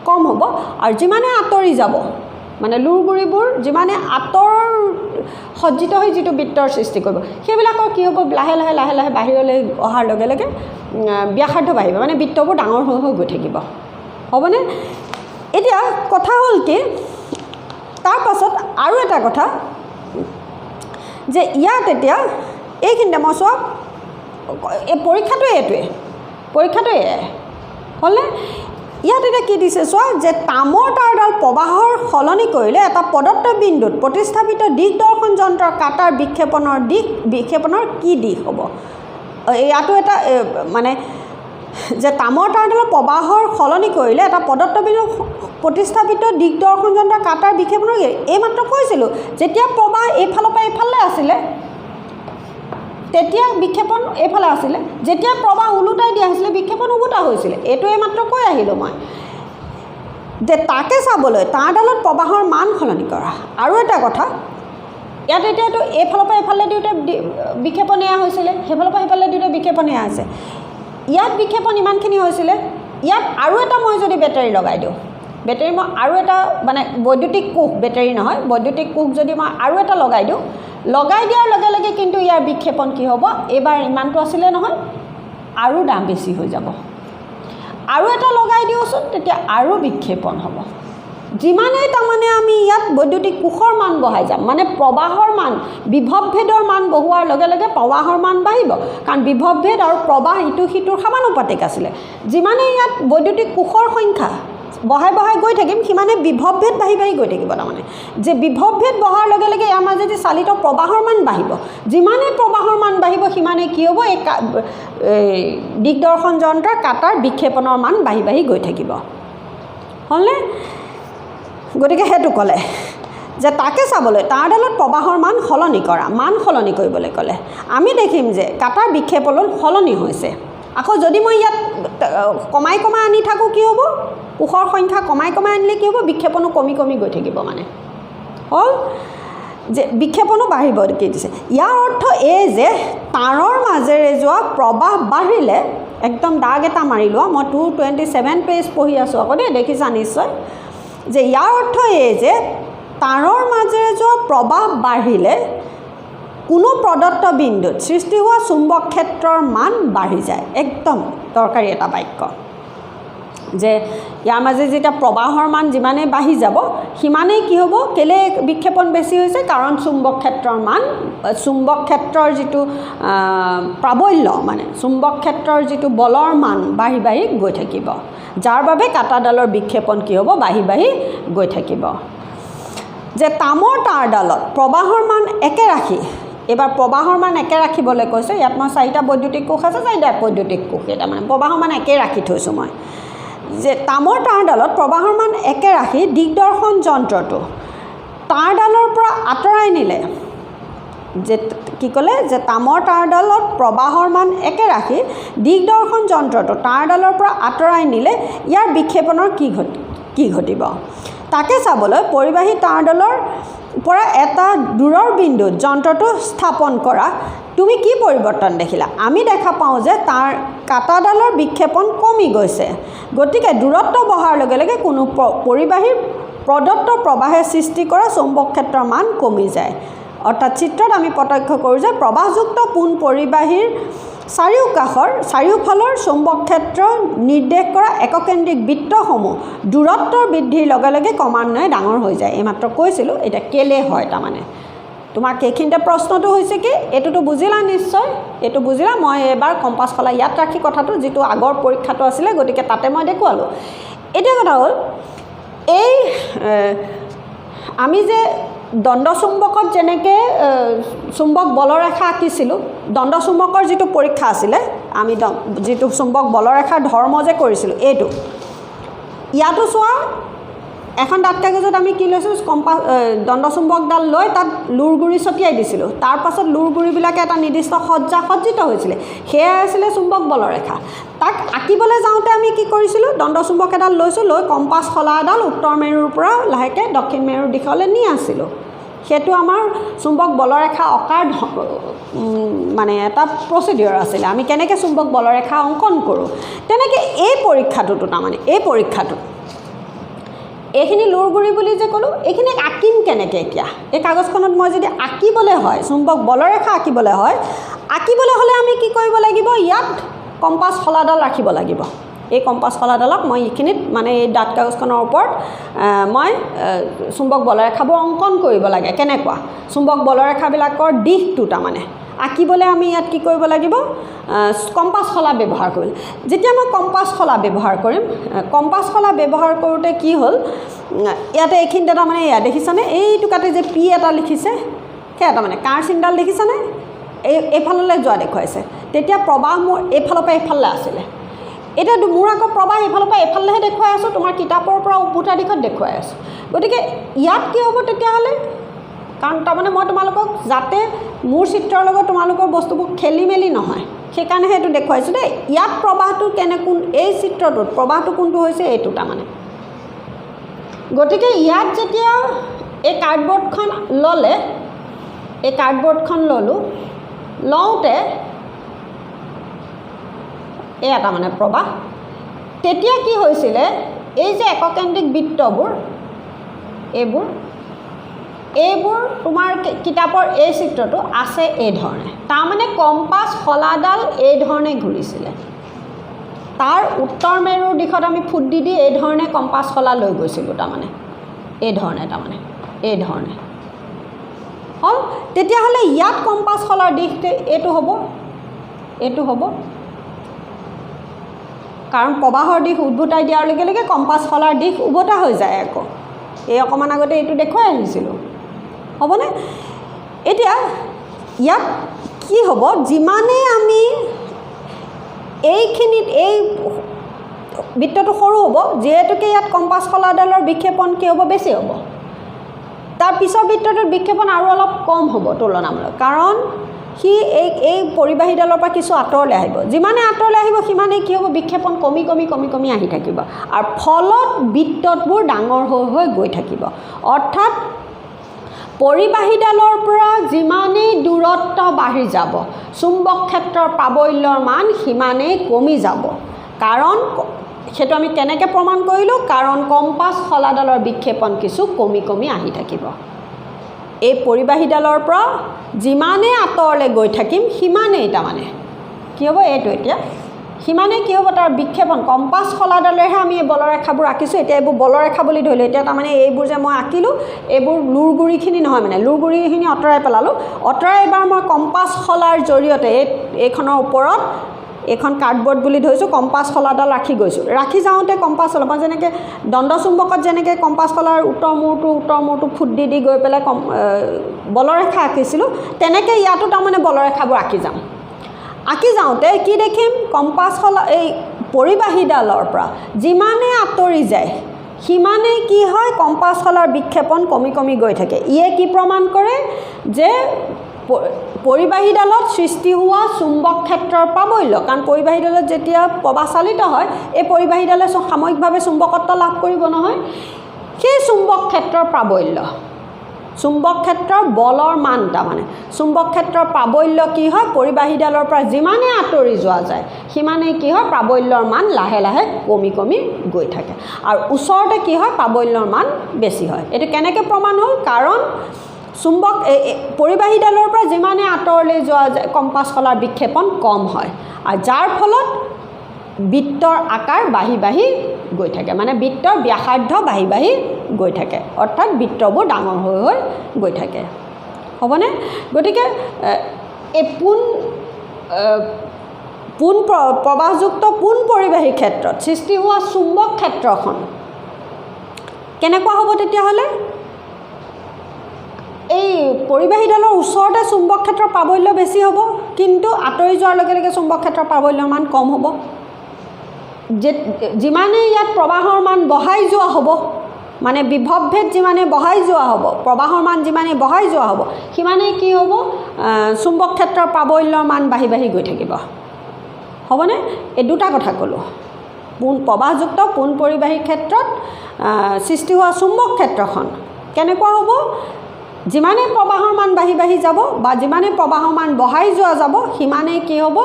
কম হ'ব, আৰু যিমানে আঁতৰি যাব, মানে লুৰগুৰিবোৰ যিমানে আঁতৰ সজ্জিত হৈ যিটো বৃত্তৰ সৃষ্টি কৰিব, সেইবিলাকৰ কি হ'ব, লাহে লাহে লাহে লাহে বাহিৰলৈ অহাৰ লগে লগে ব্যাসাৰ্ধ বাঢ়িব, মানে বৃত্তবোৰ ডাঙৰ হৈ হৈ গৈ থাকিব, হ'বনে? এতিয়া কথা হ'ল কি, তাৰপাছত আৰু এটা কথা যে ইয়াত এতিয়া এইখিনিতে মই চোৱা, এই পৰীক্ষাটোৱে হ'লনে? ইয়াত এতিয়া কি দিছে চোৱা, যে তামৰ তাঁৰডাল প্ৰবাহৰ সলনি কৰিলে এটা প্ৰদত্ত বিন্দুত প্ৰতিস্থাপিত দিগদৰ্শন যন্ত্ৰৰ কাটাৰ বিক্ষেপণৰ কি দিশ হ'ব। ইয়াতো এটা মানে যে তামৰ তাঁৰডালৰ প্ৰবাহৰ সলনি কৰিলে এটা প্ৰদত্ত বিন্দুত প্ৰতিস্থাপিত দিগদৰ্শন যন্ত্ৰৰ কাটাৰ বিক্ষেপণৰ এইমাত্ৰ কৈছিলোঁ, যেতিয়া প্ৰবাহ এইফালৰ পৰা এইফালে আছিলে তেতিয়া বিক্ষেপণ এইফালে আছিলে, যেতিয়া প্ৰবাহ ওলোটাই দিয়া হৈছিলে বিক্ষেপণ উভতা হৈছিলে। এইটো এইমাত্ৰ কৈ আহিলোঁ মই, যে তাকে চাবলৈ তাঁৰডালত প্ৰবাহৰ মান সলনি কৰা। আৰু এটা কথা, ইয়াত এতিয়াতো এইফালৰ পৰা এইফালে দিওঁতে বিক্ষেপণ এয়া হৈছিলে, সেইফালৰ পৰা সেইফালে দিওঁতে বিক্ষেপণ এয়া আছে। ইয়াত বিক্ষেপণ ইমানখিনি হৈছিলে, ইয়াত আৰু এটা মই যদি বেটাৰী লগাই দিওঁ, বেটাৰী মই আৰু এটা মানে বৈদ্যুতিক কোষ, বেটাৰী নহয় বৈদ্যুতিক কোষ যদি মই আৰু এটা লগাই দিওঁ, লগাই দিয়াৰ লগে লগে কিন্তু ইয়াৰ বিক্ষেপণ কি হ'ব, এইবাৰ ইমানটো আছিলে নহয়, আৰু দাম বেছি হৈ যাব। আৰু এটা লগাই দিওঁচোন, তেতিয়া আৰু বিক্ষেপণ হ'ব। যিমানেই তাৰমানে আমি ইয়াত বৈদ্যুতিক কোষৰ মান বঢ়াই যাম, মানে প্ৰবাহৰ মান, বিভৱভেদৰ মান বঢ়োৱাৰ লগে লগে প্ৰবাহৰ মান বাঢ়িব, কাৰণ বিভৱভেদ আৰু প্ৰবাহ ইটো সিটোৰ সমানুপাতিক আছিলে। যিমানেই ইয়াত বৈদ্যুতিক কোষৰ সংখ্যা বঢ়াই বঢ়াই গৈ থাকিম, সিমানে বিভৱভেদ বাঢ়ি বাঢ়ি গৈ থাকিব। তাৰমানে যে বিভৱভেদ বঢ়াৰ লগে লগে ইয়াৰ মাজেদি চালিত প্ৰবাহৰ মান বাঢ়িব, যিমানেই প্ৰবাহৰ মান বাঢ়িব সিমানেই কি হ'ব, এই দিগদৰ্শন যন্ত্ৰৰ কাটাৰ বিক্ষেপণৰ মান বাঢ়ি বাঢ়ি গৈ থাকিব, হ'লনে? গতিকে সেইটো ক'লে যে তাকে চাবলৈ তাঁৰডালত প্ৰবাহৰ মান সলনি কৰা, মান সলনি কৰিবলৈ ক'লে আমি দেখিম যে কাটাৰ বিক্ষেপণ সলনি হৈছে। আকৌ যদি মই ইয়াত কমাই কমাই আনি থাকোঁ কি হ'ব, কোষৰ সংখ্যা কমাই কমাই আনিলে কি হ'ব, বিক্ষেপণো কমি কমি গৈ থাকিব, মানে হ'ল যে বিক্ষেপণো বাঢ়িব। কি দিছে, ইয়াৰ অৰ্থ এই যে তাঁৰৰ মাজেৰে যোৱা প্ৰবাহ বাঢ়িলে, একদম দাগ এটা মাৰি লোৱা, মই 227 পেজ পঢ়ি আছোঁ আকৌ দেই, দেখিছা নিশ্চয়, যে ইয়াৰ অৰ্থ এই যে তাঁৰৰ মাজেৰে যোৱা প্ৰবাহ বাঢ়িলে কোনো প্ৰদত্ত বিন্দুত সৃষ্টি হোৱা চুম্বক ক্ষেত্ৰৰ মান বাঢ়ি যায়। একদম দৰকাৰী এটা বাক্য, যে ইয়াৰ মাজে যেতিয়া প্ৰবাহৰ মান যিমানেই বাঢ়ি যাব সিমানেই কি হ'ব, কেলে বিক্ষেপণ বেছি হৈছে, কাৰণ চুম্বক ক্ষেত্ৰৰ মান, চুম্বক ক্ষেত্ৰৰ যিটো প্ৰাবল্য, মানে চুম্বক ক্ষেত্ৰৰ যিটো বলৰ মান বাঢ়ি বাঢ়ি গৈ থাকিব, যাৰ বাবে কাটাডালৰ বিক্ষেপণ কি হ'ব, বাঢ়ি বাঢ়ি গৈ থাকিব। যে তামৰ তাঁৰডালত প্ৰবাহৰ মান একে ৰাখি, এইবাৰ প্ৰবাহৰ মান একে ৰাখিবলৈ কৈছে, ইয়াত মই 4টা বৈদ্যুতিক কোষ আছে, 4টা বৈদ্যুতিক কোষ, এটা মানে প্ৰবাহৰ মান একে ৰাখি থৈছোঁ মই, যে তামৰ তাঁৰডালত প্ৰবাহৰ মান একে ৰাখি দিগদৰ্শন যন্ত্ৰটো তাঁৰডালৰ পৰা আঁতৰাই নিলে, যে কি ক'লে, যে তামৰ তাঁৰডালত প্ৰবাহৰ মান একে ৰাখি দিগদৰ্শন যন্ত্ৰটো তাঁৰডালৰ পৰা আঁতৰাই নিলে ইয়াৰ বিক্ষেপণৰ কি ঘটিব, তাকে চাবলৈ পৰিবাহী তাঁৰডালৰ পৰা এটা দূৰৰ বিন্দুত যন্ত্ৰটো স্থাপন কৰা তুমি কি পৰিৱৰ্তন দেখিলা? আমি দেখা পাওঁ যে তাৰ কাটাডালৰ বিক্ষেপণ কমি গৈছে। গতিকে দূৰত্ব বঢ়াৰ লগে লগে কোনো পৰিবাহীৰ প্ৰদত্ত প্ৰবাহে সৃষ্টি কৰা চুম্বক ক্ষেত্ৰৰ মান কমি যায় অৰ্থাৎ চিত্ৰত আমি প্ৰত্যক্ষ কৰোঁ যে প্ৰবাহযুক্ত পোন পৰিবাহীৰ চাৰিওফালৰ চুম্বক ক্ষেত্ৰ নিৰ্দেশ কৰা এককেন্দ্ৰিক বৃত্তসমূহ দূৰত্বৰ বৃদ্ধিৰ লগে লগে ক্ৰমান্বয়ে ডাঙৰ হৈ যায় এইমাত্ৰ কৈছিলোঁ এতিয়া কেলে হয় তাৰমানে তোমাক এইখিনিতে প্ৰশ্নটো হৈছে কি এইটোতো বুজিলা নিশ্চয় এইটো বুজিলা মই এবাৰ কম্পাছ খলা ইয়াত ৰাখি কথাটো যিটো আগৰ পৰীক্ষাটো আছিলে গতিকে তাতে মই দেখুৱালোঁ এতিয়া কথা হ'ল এই আমি যে দণ্ড চুম্বকত যেনেকৈ চুম্বক বলৰেখা আঁকিছিলোঁ দণ্ড চুম্বকৰ যিটো পৰীক্ষা আছিলে আমি যিটো চুম্বক বলৰেখাৰ ধৰ্ম যে কৰিছিলোঁ এইটো ইয়াতো চোৱা এখন ডাঠ কাগজত আমি কি লৈছোঁ দণ্ড চুম্বকডাল লৈ তাত লুৰ গুৰি ছটিয়াই দিছিলোঁ তাৰ পাছত লুৰ গুৰিবিলাকে এটা নিৰ্দিষ্ট সজ্জিত হৈছিলে সেয়াই আছিলে চুম্বক বলৰেখা তাক আঁকিবলৈ যাওঁতে আমি কি কৰিছিলোঁ দণ্ড চুম্বক এডাল লৈছোঁ লৈ কম্পাছ খলা এডাল উত্তৰ মেৰুৰ পৰা লাহেকৈ দক্ষিণ মেৰুৰ দিশলৈ নি আছিলোঁ সেইটো আমাৰ চুম্বক বলৰেখা অঁকাৰ মানে এটা প্ৰচিডিউৰ আছিলে আমি কেনেকৈ চুম্বক বলৰেখা অংকন কৰোঁ তেনেকৈ এই পৰীক্ষাটোতো তাৰমানে এই পৰীক্ষাটোত এইখিনি লুৰ গুৰি বুলি যে ক'লোঁ এইখিনি আঁকিম কেনেকৈ এতিয়া এই কাগজখনত মই যদি আঁকিবলৈ হয় চুম্বক বলৰেখা আঁকিবলৈ হ'লে আমি কি কৰিব লাগিব ইয়াত কম্পাছ খলাডাল ৰাখিব লাগিব এই কম্পাছ খলাডালক মই এইখিনিত মানে এই ডাঠ কাগজখনৰ ওপৰত মই চুম্বক বলৰেখাবোৰ অংকন কৰিব লাগে কেনেকুৱা চুম্বক বলৰেখাবিলাকৰ দিশটো তাৰমানে আঁকিবলৈ আমি ইয়াত কি কৰিব লাগিব কম্পাছ খলা ব্যৱহাৰ কৰিম যেতিয়া মই কম্পাছ খলা ব্যৱহাৰ কৰিম কম্পাছ খলা ব্যৱহাৰ কৰোঁতে কি হ'ল ইয়াতে এইখিনিতে তাৰমানে এয়া দেখিছানে এইটো কাটে যে পি এটা লিখিছে সেয়া তাৰমানে কাৰ চিনডাল দেখিছানে এইফাললৈ যোৱা দেখুৱাইছে তেতিয়া প্ৰবাহ মোৰ এইফালৰ পৰা এইফাললৈ আছিলে এতিয়া মোৰ আকৌ প্ৰবাহ এইফালৰ পৰা এইফালেহে দেখুৱাই আছোঁ তোমাৰ কিতাপৰ পৰা উভতা দিশত দেখুৱাই আছোঁ গতিকে ইয়াত কি হ'ব তেতিয়াহ'লে কাৰণ তাৰমানে মই তোমালোকক যাতে মোৰ চিত্ৰৰ লগত তোমালোকৰ বস্তুবোৰ খেলি মেলি নহয় সেইকাৰণে সেইটো দেখুৱাইছোঁ দেই ইয়াত প্ৰবাহটো কোন এই চিত্ৰটোত প্ৰবাহটো কোনটো হৈছে এইটো তাৰমানে গতিকে ইয়াত যেতিয়া এই কাৰ্ডবৰ্ডখন ল'লে এই কাৰ্ডবৰ্ডখন লওঁতে এয়া তাৰমানে প্ৰবাহ তেতিয়া কি হৈছিলে এই যে এককেন্দ্ৰিক বৃত্তবোৰ এইবোৰ তোমাৰ কিতাপৰ এই চিত্ৰটো আছে এই ধৰণে তাৰমানে কম্পাছ খলাডাল এই ধৰণে ঘূৰিছিলে তাৰ উত্তৰ মেৰুৰ দিশত আমি ফুট দি এই ধৰণে কম্পাছ খলা লৈ গৈছিলোঁ তাৰমানে এই ধৰণে হ'ল তেতিয়াহ'লে ইয়াত কম্পাছ খলাৰ দিশ এইটো হ'ব কাৰণ প্ৰবাহৰ দিশ উদ্ভতাই দিয়াৰ লগে লগে কম্পাছ খলাৰ দিশ উভতা হৈ যায় আকৌ এই অকণমান আগতে এইটো দেখুৱাই আহিছিলোঁ হ'বনে এতিয়া ইয়াত কি হ'ব যিমানেই আমি এইখিনিত এই বৃত্তটো সৰু হ'ব যিহেতুকে ইয়াত কম্পাছ খলাডালৰ বিক্ষেপণ কি হ'ব বেছি হ'ব তাৰ পিছৰ বৃত্তটোৰ বিক্ষেপণ আৰু অলপ কম হ'ব তুলনামূলক কাৰণ সি এই পৰিবাহীডালৰ পৰা কিছু আঁতৰলৈ আহিব যিমানে আঁতৰলৈ আহিব সিমানেই কি হ'ব বিক্ষেপণ কমি আহি থাকিব আৰু ফলত বৃত্তবোৰ ডাঙৰ হৈ গৈ থাকিব অৰ্থাৎ পৰিবাহীডালৰ পৰা যিমানেই দূৰত্ব বাঢ়ি যাব চুম্বক ক্ষেত্ৰৰ প্ৰাবল্যৰ মান সিমানেই কমি যাব কাৰণ সেইটো আমি কেনেকৈ প্ৰমাণ কৰিলোঁ কাৰণ কম্পাছ খলাডালৰ বিক্ষেপণ কিছু কমি আহি থাকিব এই পৰিবাহীডালৰ পৰা যিমানেই আঁতৰলৈ গৈ থাকিম সিমানেই তাৰমানে কি হ'ব এইটো এতিয়া সিমানেই কি হ'ব তাৰ বিক্ষেপণ কম্পাছ খলাডালেহে আমি এই বলৰেখাবোৰ আঁকিছোঁ এতিয়া এইবোৰ বলৰেখা বুলি ধৰিলোঁ এতিয়া তাৰমানে এইবোৰ যে মই আঁকিলোঁ এইবোৰ লুৰ গুৰিখিনি নহয় মানে লুৰ গুৰিখিনি আঁতৰাই পেলালোঁ আঁতৰাই এবাৰ মই কম্পাছ খলাৰ জৰিয়তে এইখনৰ ওপৰত এইখন কাৰ্ডবৰ্ড বুলি ধৰিছোঁ কম্পাছ খলাডাল ৰাখি গৈছোঁ ৰাখি যাওঁতে কম্পাছ খলা মই যেনেকৈ দণ্ড চুম্বকত যেনেকৈ কম্পাছ খলাৰ উত্তৰ মূৰটো ফুট দি গৈ পেলাই বলৰেখা আঁকিছিলোঁ তেনেকৈ ইয়াতো তাৰমানে বলৰেখাবোৰ আঁকি যাওঁতে কি দেখিম কম্পাছ খলা এই পৰিবাহীডালৰ পৰা যিমানে আঁতৰি যায় সিমানেই কি হয় কম্পাছ খলাৰ বিক্ষেপণ কমি গৈ থাকে ইয়ে কি প্ৰমাণ কৰে যে পৰিবাহীডালত সৃষ্টি হোৱা চুম্বক ক্ষেত্ৰৰ প্ৰাবল্য কাৰণ পৰিবাহীডালত যেতিয়া প্ৰবাহ চালিত হয় এই পৰিবাহীডালে সাময়িকভাৱে চুম্বকত্ব লাভ কৰিব নহয় সেই চুম্বক ক্ষেত্ৰৰ প্ৰাবল্য চুম্বক ক্ষেত্ৰৰ বলৰ মান তাৰমানে চুম্বক ক্ষেত্ৰৰ প্ৰাবল্য কি হয় পৰিবাহীডালৰ পৰা যিমানে আঁতৰি যোৱা যায় সিমানে কি হয় প্ৰাবল্যৰ মান লাহে লাহে কমি কমি গৈ থাকে আৰু ওচৰতে কি হয় প্ৰাবল্যৰ মান বেছি হয় এটো কেনেকৈ প্ৰমাণ হ'ল কাৰণ চুম্বক পৰিবাহীডালৰ পৰা যিমানে আঁতৰলৈ যোৱা যায় কম্পাছ কলাৰ বিক্ষেপণ কম হয় আৰু যাৰ ফলত বৃত্তৰ আকাৰ বাঢ়ি বাঢ়ি গৈ থাকে মানে বৃত্তৰ ব্যাসাৰ্ধ বাঢ়ি বাঢ়ি গৈ থাকে অৰ্থাৎ বৃত্তবোৰ ডাঙৰ হৈ হৈ গৈ থাকে হ'বনে গতিকে এই পোন প্ৰবাহযুক্ত পোন পৰিবাহী ক্ষেত্ৰত সৃষ্টি হোৱা চুম্বক ক্ষেত্ৰখন কেনেকুৱা হ'ব তেতিয়াহ'লে এই পৰিবাহীডালৰ ওচৰতে চুম্বক ক্ষেত্ৰৰ প্ৰাবল্য বেছি হ'ব কিন্তু আঁতৰি যোৱাৰ লগে লগে চুম্বক ক্ষেত্ৰৰ প্ৰাবল্যৰ মান কম হ'ব যিমানে ইয়াত প্ৰবাহৰ মান বঢ়াই যোৱা হ'ব মানে বিভৱ ভেদ যিমানে বঢ়াই যোৱা হ'ব প্ৰবাহৰ মান যিমানে বঢ়াই যোৱা হ'ব সিমানে কি হ'ব চুম্বক ক্ষেত্ৰৰ প্ৰাবল্যৰ মান বাঢ়ি বাঢ়ি গৈ থাকিব হ'বনে এই দুটা কথা ক'লোঁ প্ৰবাহযুক্ত পোন পৰিবাহী ক্ষেত্ৰত সৃষ্টি হোৱা চুম্বক ক্ষেত্ৰখন কেনেকুৱা হ'ব যিমানে প্ৰবাহৰ মান বাঢ়ি বাঢ়ি যাব বা যিমানে প্ৰবাহৰ মান বঢ়াই যোৱা যাব সিমানে কি হ'ব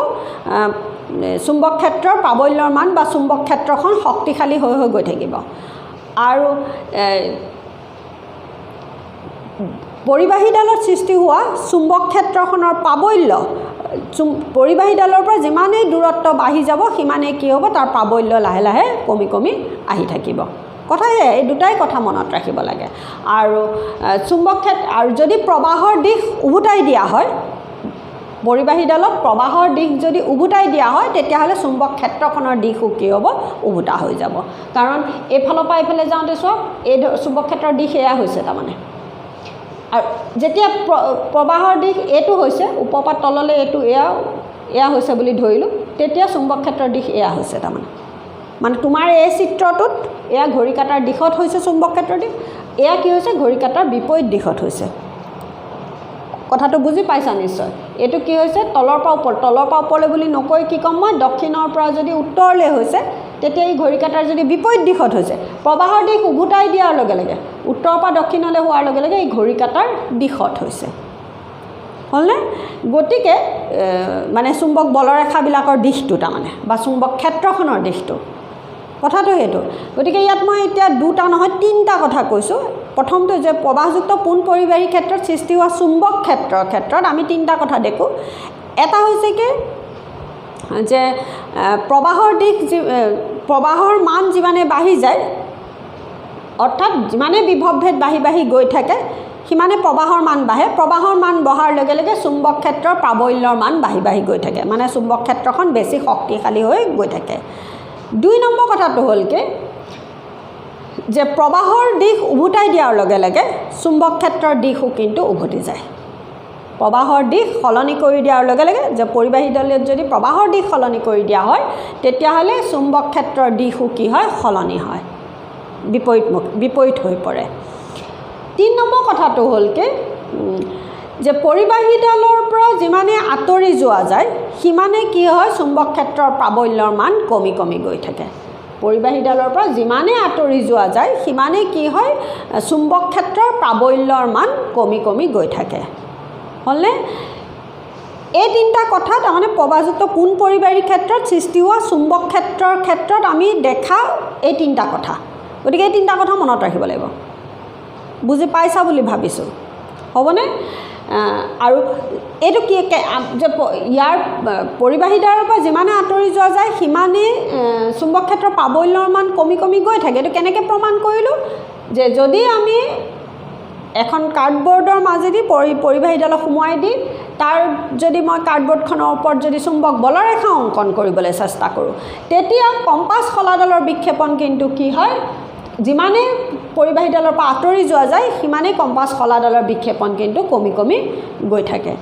চুম্বক ক্ষেত্ৰৰ প্ৰাবল্যৰ মান বা চুম্বক ক্ষেত্ৰখন শক্তিশালী হৈ হৈ গৈ থাকিব আৰু পৰিবাহীডালত সৃষ্টি হোৱা চুম্বক ক্ষেত্ৰখনৰ প্ৰাবল্য পৰিবাহীডালৰ পৰা যিমানেই দূৰত্ব বাঢ়ি যাব সিমানেই কি হ'ব তাৰ প্ৰাবল্য লাহে লাহে কমি কমি আহি থাকিব কথা এই দুটাই কথা মনত ৰাখিব লাগে আৰু চুম্বক ক্ষেত্ৰ আৰু যদি প্ৰবাহৰ দিশ উভতাই দিয়া হয় পৰিবাহীডালত প্ৰবাহৰ দিশ যদি উভতাই দিয়া হয় তেতিয়াহ'লে চুম্বক ক্ষেত্ৰখনৰ দিশো কি হ'ব উভতা হৈ যাব কাৰণ এইফালৰ পৰা এইফালে যাওঁতে চোৱা এই চুম্বক ক্ষেত্ৰৰ দিশ এয়া হৈছে তাৰমানে আৰু যেতিয়া প্ৰবাহৰ দিশ এইটো হৈছে ওপৰৰ পৰা তললৈ এইটো এয়া হৈছে বুলি ধৰিলোঁ তেতিয়া চুম্বক ক্ষেত্ৰৰ দিশ এয়া হৈছে তাৰমানে মানে তোমাৰ এই চিত্ৰটোত এয়া ঘড়ী কাটাৰ দিশত হৈছে চুম্বক ক্ষেত্ৰৰ দিশ এয়া কি হৈছে ঘড়ী কাটাৰ বিপৰীত দিশত হৈছে কথাটো বুজি পাইছা নিশ্চয় এইটো কি হৈছে তলৰ পৰা ওপৰলৈ বুলি নকৈ কি ক'ম মই দক্ষিণৰ পৰা যদি উত্তৰলৈ হৈছে তেতিয়া এই ঘড়ী কাটাৰ যদি বিপৰীত দিশত হৈছে প্ৰবাহৰ দিশ উভতাই দিয়াৰ লগে লগে উত্তৰৰ পৰা দক্ষিণলৈ হোৱাৰ লগে লগে এই ঘড়ী কাটাৰ দিশত হৈছে হ'লনে গতিকে মানে চুম্বক বলৰেখাবিলাকৰ দিশটো তাৰমানে বা চুম্বক ক্ষেত্ৰখনৰ দিশটো কথাটো সেইটো গতিকে ইয়াত মই এতিয়া দুটা নহয় তিনিটা কথা কৈছোঁ প্ৰথমটো যে প্ৰবাহযুক্ত পোন পৰিবাহী ক্ষেত্ৰত সৃষ্টি হোৱা চুম্বক ক্ষেত্ৰত আমি তিনিটা কথা দেখোঁ এটা হৈছে কি যে প্ৰবাহৰ মান যিমানে বাঢ়ি যায় অৰ্থাৎ যিমানে বিভৱ ভেদ বাঢ়ি বাঢ়ি গৈ থাকে সিমানে প্ৰবাহৰ মান বাঢ়ে প্ৰবাহৰ মান বঢ়াৰ লগে লগে চুম্বক ক্ষেত্ৰৰ প্ৰাবল্যৰ মান বাঢ়ি বাঢ়ি গৈ থাকে মানে চুম্বক ক্ষেত্ৰখন বেছি শক্তিশালী হৈ গৈ থাকে 2 নম্বৰ কথাটো হ'ল কি যে প্ৰবাহৰ দিশ উভতাই দিয়াৰ লগে লগে চুম্বক ক্ষেত্ৰৰ দিশো কিন্তু উভতি যায় প্ৰবাহৰ দিশ সলনি কৰি দিয়াৰ লগে লগে যে পৰিবাহীডালত যদি প্ৰবাহৰ দিশ সলনি কৰি দিয়া হয় তেতিয়াহ'লে চুম্বক ক্ষেত্ৰৰ দিশো কি হয় সলনি হয় বিপৰীত হৈ পৰে 3 নম্বৰ কথাটো হ'ল কি যে পৰিবাহীডালৰ পৰা যিমানে আঁতৰি যোৱা যায় সিমানে কি হয় চুম্বক ক্ষেত্ৰৰ প্ৰাবল্যৰ মান কমি কমি গৈ থাকে পৰিবাহীডালৰ পৰা যিমানে আঁতৰি যোৱা যায় সিমানে কি হয় চুম্বক ক্ষেত্ৰৰ প্ৰাবল্যৰ মান কমি কমি গৈ থাকে হ'লনে এই তিনিটা কথা তাৰমানে প্ৰবাহযুক্ত পোন পৰিবাহী ক্ষেত্ৰত সৃষ্টি হোৱা চুম্বক ক্ষেত্ৰৰ ক্ষেত্ৰত আমি দেখা এই তিনিটা কথা গতিকে এই তিনিটা কথা মনত ৰাখিব লাগিব বুজি পাইছা বুলি ভাবিছোঁ হ'বনে আৰু এইটো কি যে ইয়াৰ পৰিবাহীডালৰ পৰা যিমানে আঁতৰি যোৱা যায় সিমানে চুম্বক ক্ষেত্ৰৰ প্ৰাবল্যৰ মান কমি কমি গৈ থাকে এইটো কেনেকৈ প্ৰমাণ কৰিলোঁ যে যদি আমি এখন কাৰ্ডবৰ্ডৰ মাজেদি পৰিবাহীডালক সোমোৱাই দি তাৰ যদি মই কাৰ্ডবৰ্ডখনৰ ওপৰত যদি চুম্বক বলৰেখা অংকন কৰিবলৈ চেষ্টা কৰোঁ তেতিয়া কম্পাছ শলাডালৰ বিক্ষেপণ কিন্তু কি হয় যিমানে পৰিবাহীডালৰ পৰা আঁতৰি যোৱা যায় সিমানেই কম্পাছ শলাডালৰ বিক্ষেপণ কিন্তু কমি কমি গৈ থাকে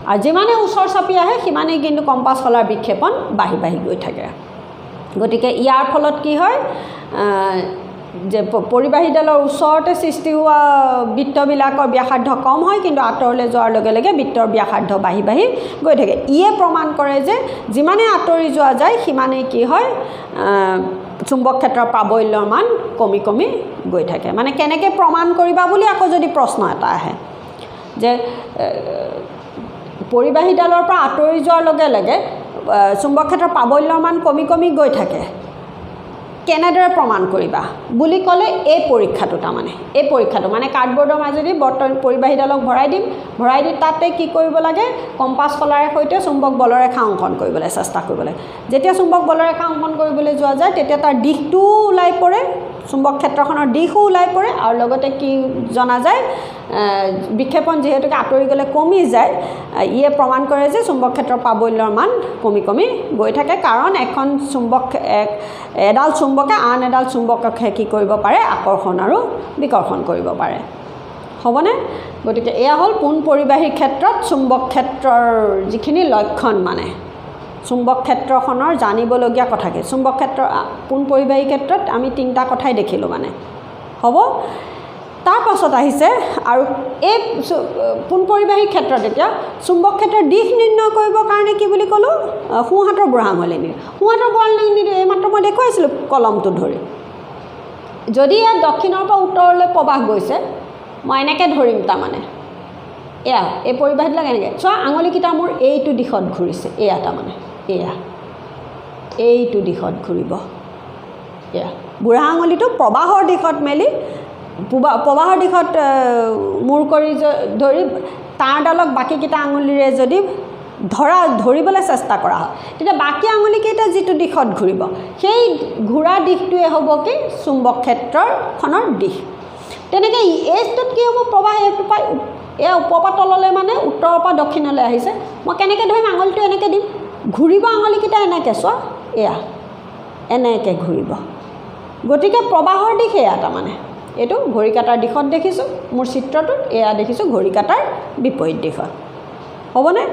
আৰু যিমানে ওচৰ চাপি আহে সিমানেই কিন্তু কম্পাছ শলাৰ বিক্ষেপণ বাঢ়ি বাঢ়ি গৈ থাকে গতিকে ইয়াৰ ফলত কি হয় যে পৰিবাহীডালৰ ওচৰতে সৃষ্টি হোৱা বৃত্তবিলাকৰ ব্যাসাৰ্ধ কম হয় কিন্তু আঁতৰলৈ যোৱাৰ লগে লগে বৃত্তৰ ব্যাসাৰ্ধ বাঢ়ি বাঢ়ি গৈ থাকে ইয়ে প্ৰমাণ কৰে যে যিমানে আঁতৰি যোৱা যায় সিমানেই কি হয় চুম্বক ক্ষেত্ৰৰ প্ৰাবল্যৰ মান কমি কমি গৈ থাকে মানে কেনেকৈ প্ৰমাণ কৰিবা বুলি আকৌ যদি প্ৰশ্ন এটা আহে যে পৰিবাহীডালৰ পৰা আঁতৰি যোৱাৰ লগে লগে চুম্বক ক্ষেত্ৰৰ প্ৰাবল্যৰ মান কমি কমি গৈ থাকে কেনেদৰে প্ৰমাণ কৰিবা বুলি ক'লে এই পৰীক্ষাটো তাৰমানে এই পৰীক্ষাটো মানে কাৰ্ডবৰ্ডৰ মাজেদি পৰিবাহীডালক ভৰাই দিম ভৰাই দি তাতে কি কৰিব লাগে কম্পাছ কলাৰে সৈতে চুম্বক বলৰেখা অংকন কৰিবলৈ চেষ্টা কৰিব লাগে যেতিয়া চুম্বক বলৰেখা অংকন কৰিবলৈ যোৱা যায় তেতিয়া তাৰ দিশটোও ওলাই পৰে চুম্বক ক্ষেত্ৰখনৰ দিশো ওলাই পৰে আৰু লগতে কি জনা যায় বিক্ষেপণ যেহেতুকে আঁতৰি গ'লে কমি যায় ইয়ে প্ৰমাণ কৰে যে চুম্বক ক্ষেত্ৰৰ প্ৰাবল্যৰ মান কমি কমি গৈ থাকে কাৰণ এখন এডাল চুম্বকে আন এডাল চুম্বককে কি কৰিব পাৰে আকৰ্ষণ আৰু বিকৰ্ষণ কৰিব পাৰে হ'বনে গতিকে এয়া হ'ল পোন পৰিবাহীৰ ক্ষেত্ৰত চুম্বক ক্ষেত্ৰৰ যিখিনি লক্ষণ মানে চুম্বক ক্ষেত্ৰখনৰ জানিবলগীয়া কথা কি চুম্বক ক্ষেত্ৰৰ পোন পৰিবাহীৰ ক্ষেত্ৰত আমি তিনিটা কথাই দেখিলোঁ মানে হ'ব তাৰ পাছত আহিছে আৰু এই পোন পৰিবাহীৰ ক্ষেত্ৰত এতিয়া চুম্বক ক্ষেত্ৰৰ দিশ নিৰ্ণয় কৰিবৰ কাৰণে কি বুলি ক'লোঁ সোঁহাতৰ বুঢ়া আঙুলি নিদিওঁ সোঁহাতৰ বুঢ়া আঙুলি নিদিওঁ এইমাত্ৰ মই দেখুৱাইছিলোঁ কলমটো ধৰি যদি ইয়াত দক্ষিণৰ পৰা উত্তৰলৈ প্ৰৱাহ গৈছে মই এনেকৈ ধৰিম তাৰমানে এয়া এই পৰিবাহীবিলাক এনেকৈ চোৱা আঙুলিকেইটা মোৰ এইটো দিশত ঘূৰিছে এয়া তাৰমানে এয়া এইটো দিশত ঘূৰিব এয়া বুঢ়া আঙুলিটো প্ৰবাহৰ দিশত মেলি প্ৰবাহৰ দিশত মূৰ কৰি ধৰি তাঁৰডালক বাকীকেইটা আঙুলিৰে যদি ধৰিবলৈ চেষ্টা কৰা হয় তেতিয়া বাকী আঙুলিকেইটা যিটো দিশত ঘূৰিব সেই ঘূৰা দিশটোৱে হ'ব কি চুম্বক ক্ষেত্ৰখনৰ দিশ তেনেকৈ এইটোত কি হ'ব প্ৰবাহ এইটো পাই এয়া ওপৰৰ পৰা তললৈ মানে উত্তৰৰ পৰা দক্ষিণলৈ আহিছে মই কেনেকৈ ধৰিম আঙুলিটো এনেকৈ দিম ঘূৰিব আঙুলিকেইটা এনেকৈ চোৱা এয়া এনেকৈ ঘূৰিব গতিকে প্ৰবাহৰ দিশ এয়া তাৰমানে এইটো ঘড়ী কাটাৰ দিশত দেখিছোঁ মোৰ চিত্ৰটোত এয়া দেখিছোঁ ঘড়ী কাটাৰ বিপৰীত দিশত হ'বনে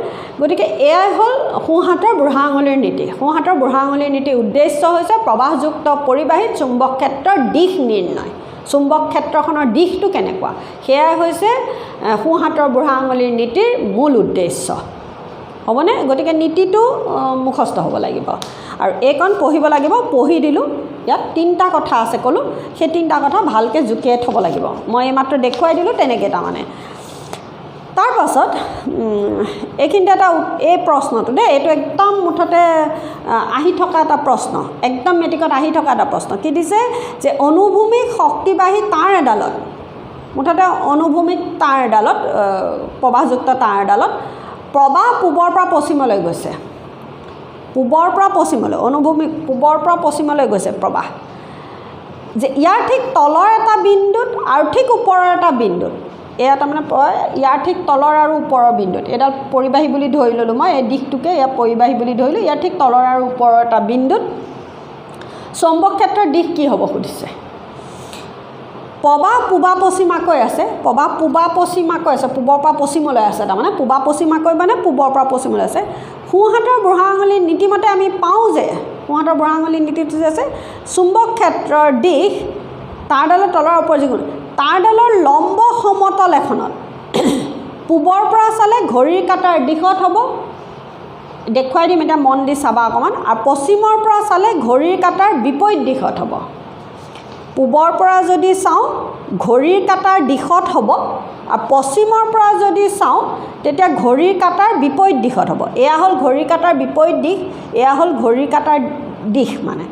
গতিকে এয়াই হ'ল সোঁহাতৰ বুঢ়া আঙুলিৰ নীতি সোঁহাতৰ বুঢ়া আঙুলিৰ নীতিৰ উদ্দেশ্য হৈছে প্ৰবাহযুক্ত পৰিবাহীত চুম্বক ক্ষেত্ৰৰ দিশ নিৰ্ণয় চুম্বক ক্ষেত্ৰখনৰ দিশটো কেনেকুৱা সেয়াই হৈছে সোঁহাতৰ বুঢ়া আঙুলিৰ নীতিৰ মূল উদ্দেশ্য হ'বনে গতিকে নীতিটো মুখস্থ হ'ব লাগিব আৰু এইকণ পঢ়িব লাগিব পঢ়ি দিলোঁ ইয়াত তিনিটা কথা আছে ক'লোঁ সেই তিনিটা কথা ভালকৈ জুকিয়াই থ'ব লাগিব মই এইমাত্ৰ দেখুৱাই দিলোঁ তেনেকৈ তাৰমানে তাৰ পাছত এইখিনিতে এটা এই প্ৰশ্নটো দেই এইটো একদম মুঠতে আহি থকা এটা প্ৰশ্ন একদম মেট্ৰিকত আহি থকা এটা প্ৰশ্ন কি দিছে যে অনুভূমিক শক্তিবাহী তাঁৰ এডালত মুঠতে অনুভূমিক তাঁৰ এডালত প্ৰবাহযুক্ত তাঁৰ এডালত প্ৰবাহ পূবৰ পৰা পশ্চিমলৈ গৈছে পূবৰ পৰা পশ্চিমলৈ অনুভূমিক পূবৰ পৰা পশ্চিমলৈ গৈছে প্ৰবাহ যে ইয়াৰ ঠিক তলৰ এটা বিন্দুত আৰু ঠিক ওপৰৰ এটা বিন্দুত এয়া তাৰমানে ইয়াৰ ঠিক তলৰ আৰু ওপৰৰ বিন্দুত এডাল পৰিবাহী বুলি ধৰি ল'লোঁ মই এই দিশটোকে ইয়াৰ পৰিবাহী বুলি ধৰিলোঁ ইয়াৰ ঠিক তলৰ আৰু ওপৰৰ এটা বিন্দুত চুম্বক ক্ষেত্ৰৰ দিশ কি হ'ব সুধিছে প্ৰবাহ পূবা পশ্চিমাকৈ আছে প্ৰবাহ পূবা পশ্চিমাকৈ আছে পূবৰ পৰা পশ্চিমলৈ আছে তাৰমানে পূবা পশ্চিমাকৈ মানে পূবৰ পৰা পশ্চিমলৈ আছে সোঁহাতৰ বুঢ়া আঙুলিৰ নীতিমতে আমি পাওঁ যে সোঁহাতৰ বুঢ়া আঙুলিৰ নীতিটো যে আছে চুম্বক ক্ষেত্ৰৰ দিশ তাঁৰডালৰ তলৰ ওপৰ যিকোনো তাঁৰডালৰ লম্ব সমতল এখনত পূবৰ পৰা চালে ঘড়ীৰ কাটাৰ দিশত হ'ব দেখুৱাই দিম এতিয়া মন দি চাবা অকণমান আৰু পশ্চিমৰ পৰা চালে ঘড়ীৰ কাটাৰ বিপৰীত দিশত হ'ব পূবৰ পৰা যদি চাওঁ ঘড়ীৰ কাটাৰ দিশত হ'ব আৰু পশ্চিমৰ পৰা যদি চাওঁ তেতিয়া ঘড়ীৰ কাটাৰ বিপৰীত দিশত হ'ব এয়া হ'ল ঘড়ীৰ কাটাৰ বিপৰীত দিশ এয়া হ'ল ঘড়ীৰ কাটাৰ দিশ মানে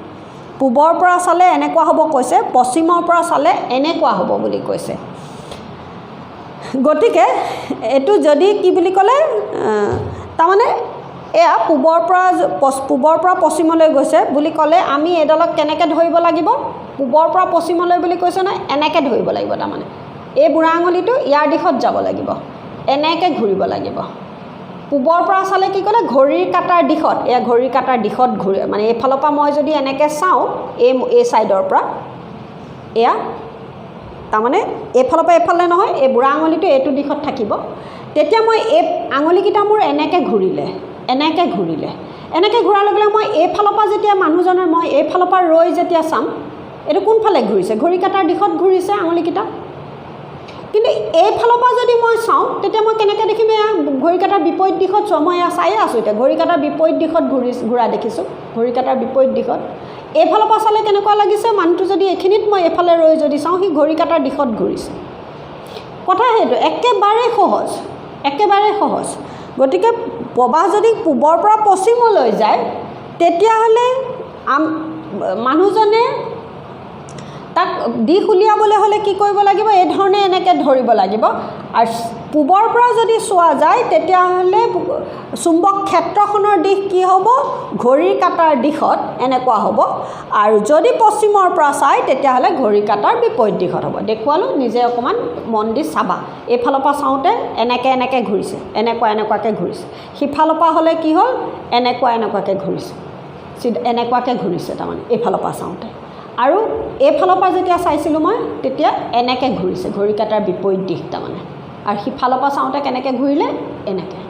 পূবৰ পৰা চালে এনেকুৱা হ'ব কৈছে পশ্চিমৰ পৰা চালে এনেকুৱা হ'ব বুলি কৈছে গতিকে এইটো যদি কি বুলি ক'লে তাৰমানে এয়া পূবৰ পৰা পশ্চিমলৈ গৈছে বুলি ক'লে আমি এডালক কেনেকৈ ধৰিব লাগিব পূবৰ পৰা পশ্চিমলৈ বুলি কৈছে নহয় এনেকৈ ধৰিব লাগিব তাৰমানে এই বুঢ়া আঙুলিটো ইয়াৰ দিশত যাব লাগিব এনেকৈ ঘূৰিব লাগিব পূবৰ পৰা চালে কি ক'লে ঘড়ীৰ কাটাৰ দিশত এয়া ঘড়ীৰ কাটাৰ দিশত ঘূৰে মানে এইফালৰ পৰা মই যদি এনেকৈ চাওঁ এই ছাইডৰ পৰা এয়া তাৰমানে এইফালৰ পৰা এইফালে নহয় এই বুঢ়া আঙুলিটো এইটো দিশত থাকিব তেতিয়া মই এই আঙুলিকেইটা মোৰ এনেকৈ ঘূৰিলে এনেকৈ ঘূৰাৰ লগে লগে মই এইফালৰ পৰা যেতিয়া মানুহজনৰ মই এইফালৰ পৰা ৰৈ যেতিয়া চাম এইটো কোনফালে ঘূৰিছে ঘড়ী কাটাৰ দিশত ঘূৰিছে আঙুলিকেইটা কিন্তু এইফালৰ পৰা যদি মই চাওঁ তেতিয়া মই কেনেকৈ দেখিম এয়া ঘড়ী কাটাৰ বিপৰীত দিশত চোৱা মই এয়া চায়ে আছোঁ এতিয়া ঘড়ী কাটাৰ বিপৰীত দিশত ঘূৰা দেখিছোঁ ঘড়ী কাটাৰ বিপৰীত দিশত এইফালৰ পৰা চালে কেনেকুৱা লাগিছে মানুহটো যদি এইখিনিত মই এইফালে ৰৈ যদি চাওঁ সি ঘড়ী কাটাৰ দিশত ঘূৰিছে কথা সেইটো একেবাৰে সহজ গতিকে প্ৰবাহ যদি পূবৰ পৰা পশ্চিমলৈ যায় তেতিয়াহ'লে মানুহজনে তাক দিশ উলিয়াবলৈ হ'লে কি কৰিব লাগিব এই ধৰণে এনেকৈ ধৰিব লাগিব আৰু পূবৰ পৰা যদি চোৱা যায় তেতিয়াহ'লে চুম্বক ক্ষেত্ৰখনৰ দিশ কি হ'ব ঘড়ী কাটাৰ দিশত এনেকুৱা হ'ব আৰু যদি পশ্চিমৰ পৰা চায় তেতিয়াহ'লে ঘড়ী কাটাৰ বিপৰীত দিশত হ'ব দেখুৱালোঁ নিজে অকণমান মন দি চাবা এইফালৰ পৰা চাওঁতে এনেকৈ ঘূৰিছে এনেকুৱাকৈ ঘূৰিছে সিফালৰ পৰা হ'লে কি হ'ল এনেকুৱাকৈ ঘূৰিছে এনেকুৱাকৈ ঘূৰিছে তাৰমানে এইফালৰ পৰা চাওঁতে আৰু এইফালৰ পৰা যেতিয়া চাইছিলোঁ মই তেতিয়া এনেকৈ ঘূৰিছে ঘড়ী কাটাৰ বিপৰীত দিশ তাৰমানে আৰু সিফালৰ পৰা চাওঁতে কেনেকৈ ঘূৰিলে এনেকৈ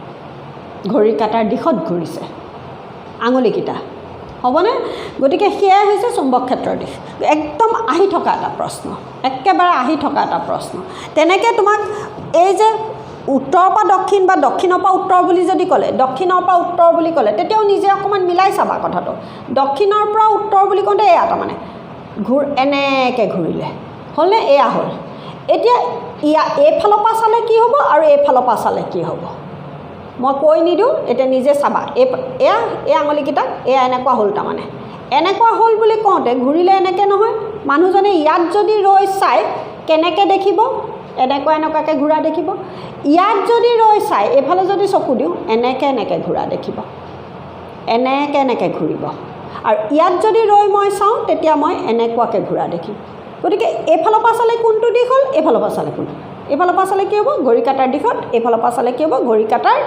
ঘড়ী কাটাৰ দিশত ঘূৰিছে আঙুলিকেইটা হ'বনে গতিকে সেয়াই হৈছে চুম্বক ক্ষেত্ৰৰ দিশ একদম আহি থকা এটা প্ৰশ্ন একেবাৰে আহি থকা এটা প্ৰশ্ন তেনেকৈ তোমাক এই যে উত্তৰৰ পৰা দক্ষিণ বা দক্ষিণৰ পৰা উত্তৰ বুলি যদি ক'লে দক্ষিণৰ পৰা উত্তৰ বুলি ক'লে তেতিয়াও নিজে অকণমান মিলাই চাবা কথাটো দক্ষিণৰ পৰা উত্তৰ বুলি কওঁতে এয়া তাৰমানে এনেকৈ ঘূৰিলে হ'লনে এয়া হ'ল এতিয়া এইফালৰ পৰা চালে কি হ'ব আৰু এইফালৰ পৰা চালে কি হ'ব মই কৈ নিদিওঁ এতিয়া নিজে চাবা এয়া এই আঙুলিকেইটা এয়া এনেকুৱা হ'ল তাৰমানে এনেকুৱা হ'ল বুলি কওঁতে ঘূৰিলে এনেকৈ নহয় মানুহজনে ইয়াত যদি ৰৈ চাই কেনেকৈ দেখিব এনেকুৱাকৈ ঘূৰা দেখিব ইয়াত যদি ৰৈ চাই এইফালে যদি চকু দিওঁ এনেকৈ ঘূৰা দেখিব এনেকৈ ঘূৰিব আৰু ইয়াত যদি ৰৈ মই চাওঁ তেতিয়া মই এনেকুৱাকৈ ঘূৰা দেখিম গতিকে এইফালৰ পৰা চালে কোনটো দিশ হ'ল এইফালৰ পৰা চালে কোনটো এইফালৰ পৰা চালে কি হ'ব ঘড়ী কাটাৰ দিশত এইফালৰ পৰা চালে কি হ'ব ঘড়ী কাটাৰ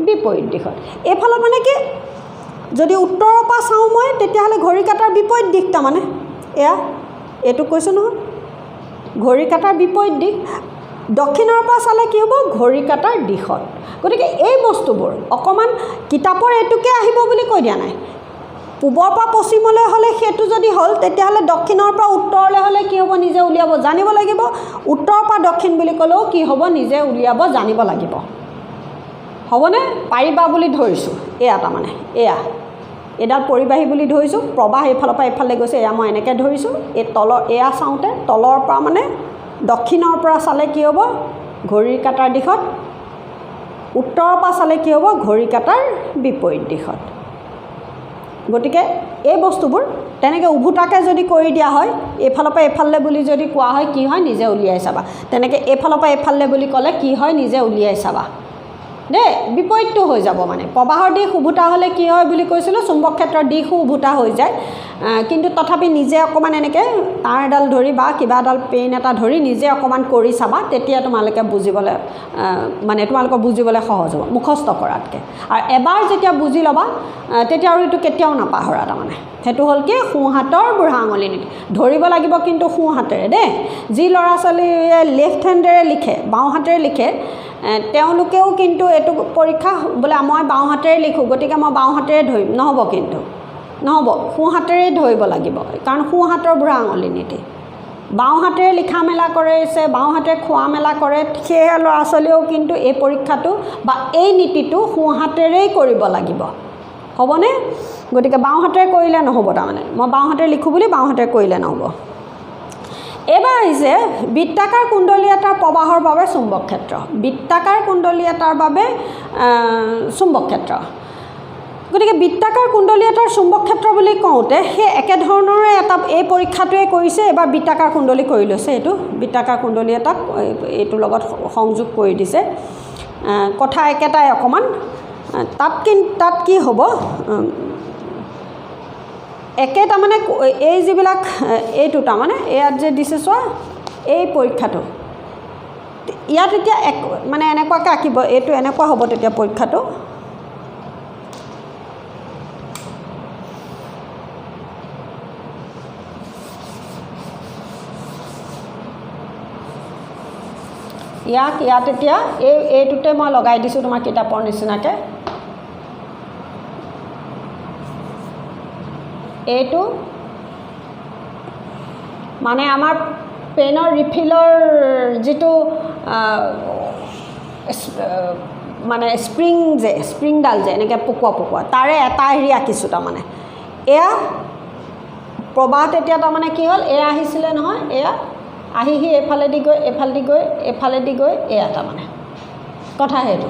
বিপৰীত দিশত এইফালৰ মানে কি যদি উত্তৰৰ পৰা চাওঁ মই তেতিয়াহ'লে ঘড়ী কাটাৰ বিপৰীত দিশ তাৰমানে এয়া এইটো কৈছোঁ নহয় ঘড়ী কাটাৰ বিপৰীত দিশ দক্ষিণৰ পৰা চালে কি হ'ব ঘড়ী কাটাৰ দিশত গতিকে এই বস্তুবোৰ অকণমান কিতাপৰ এইটোকে আহিব বুলি কৈ দিয়া নাই পূবৰ পৰা পশ্চিমলৈ হ'লে সেইটো যদি হ'ল তেতিয়াহ'লে দক্ষিণৰ পৰা উত্তৰলৈ হ'লে কি হ'ব নিজে উলিয়াব জানিব লাগিব উত্তৰৰ পৰা দক্ষিণ বুলি ক'লেও কি হ'ব নিজে উলিয়াব জানিব লাগিব হ'বনে পাৰিবা বুলি ধৰিছোঁ এয়া তাৰমানে এডাল পৰিবাহী বুলি ধৰিছোঁ প্ৰবাহ এইফালৰ পৰা এইফালে গৈছে এয়া মই এনেকৈ ধৰিছোঁ এই তলৰ এয়া চাওঁতে তলৰ পৰা মানে দক্ষিণৰ পৰা চালে কি হ'ব ঘড়ী কাটাৰ দিশত উত্তৰৰ পৰা চালে কি হ'ব ঘড়ী কাটাৰ বিপৰীত দিশত গতিকে এই বস্তুবোৰ তেনেকৈ উভুটাকৈ যদি কৰি দিয়া হয় এইফালৰ পৰা এইফালে বুলি যদি কোৱা হয় কি হয় নিজে উলিয়াই চাবা তেনেকৈ এইফালৰ পৰা এইফালে বুলি ক'লে কি হয় নিজে উলিয়াই চাবা দেই বিপৰীতটো হৈ যাব মানে প্ৰবাহৰ দিশ উভুটা হ'লে কি হয় বুলি কৈছিলোঁ চুম্বক ক্ষেত্ৰৰ দিশো উভুটা হৈ যায় কিন্তু তথাপি নিজে অকণমান এনেকৈ তাঁৰ এডাল ধৰি বা কিবা এডাল পেইন এটা ধৰি নিজে অকণমান কৰি চাবা তেতিয়া তোমালোকে বুজিবলৈ মানে তোমালোকৰ বুজিবলৈ সহজ হ'ব মুখস্থ কৰাতকৈ আৰু এবাৰ যেতিয়া বুজি ল'বা তেতিয়া আৰু এইটো কেতিয়াও নাপাহৰা তাৰমানে সেইটো হ'ল কি সোঁহাতৰ বুঢ়া আঙুলি নীতি ধৰিব লাগিব কিন্তু সোঁহাতেৰে দেই যি ল'ৰা ছোৱালীয়ে লেফ্ট হেণ্ডেৰে লিখে বাওঁ হাতেৰে লিখে তেওঁলোকেও কিন্তু এইটো পৰীক্ষা বোলে মই বাওঁ হাতেৰে লিখোঁ গতিকে মই বাওঁ হাতেৰে ধৰিম নহ'ব কিন্তু নহ'ব সোঁহাতেৰেই ধৰিব লাগিব কাৰণ সোঁহাতৰ বুঢ়া আঙুলি নীতি বাওঁ হাতেৰে লিখা মেলা কৰিছে বাওঁ হাতেৰে খোৱা মেলা কৰে সেই ল'ৰা ছোৱালীয়েও কিন্তু এই পৰীক্ষাটো বা এই নীতিটো সোঁহাতেৰেই কৰিব লাগিব হ'বনে গতিকে বাওঁ হাতেৰে কৰিলে নহ'ব তাৰমানে মই বাওঁ হাতেৰে লিখোঁ বুলি বাওঁ হাতেৰে কৰিলে নহ'ব এবাৰ আহিছে বৃত্তাকাৰ কুণ্ডলী এটাৰ প্ৰবাহৰ বাবে চুম্বক ক্ষেত্ৰ বৃত্তাকাৰ কুণ্ডলী এটাৰ বাবে চুম্বক ক্ষেত্ৰ গতিকে বৃত্তাকাৰ কুণ্ডলী এটাৰ চুম্বক ক্ষেত্ৰ বুলি কওঁতে সেই একেধৰণৰে এটা এই পৰীক্ষাটোৱে কৰিছে এবাৰ বৃত্তাকাৰ কুণ্ডলী কৰি লৈছে এইটো বৃত্তাকাৰ কুণ্ডলী এটাক এইটোৰ লগত সংযোগ কৰি দিছে কথা একেটাই অকণমান তাত কি হ'ব একে তাৰমানে এই যিবিলাক এইটো তাৰমানে ইয়াত যে দিছে চোৱা এই পৰীক্ষাটো ইয়াত এতিয়া মানে এনেকুৱাকৈ আঁকিব এইটো এনেকুৱা হ'ব তেতিয়া পৰীক্ষাটো ইয়াত এতিয়া এইটোতে মই লগাই দিছোঁ তোমাৰ কিতাপৰ নিচিনাকৈ মানে আমাৰ পেনৰ ৰিফিলৰ যিটো মানে স্প্ৰিংডাল যে এনেকৈ পকোৱা তাৰে এটা হেৰি আঁকিছোঁ তাৰমানে এয়া প্ৰবাহ তেতিয়া তাৰমানে কি হ'ল এয়া আহিছিলে নহয় এয়া আহি এইফালেদি গৈ এয়া তাৰমানে কথা সেইটো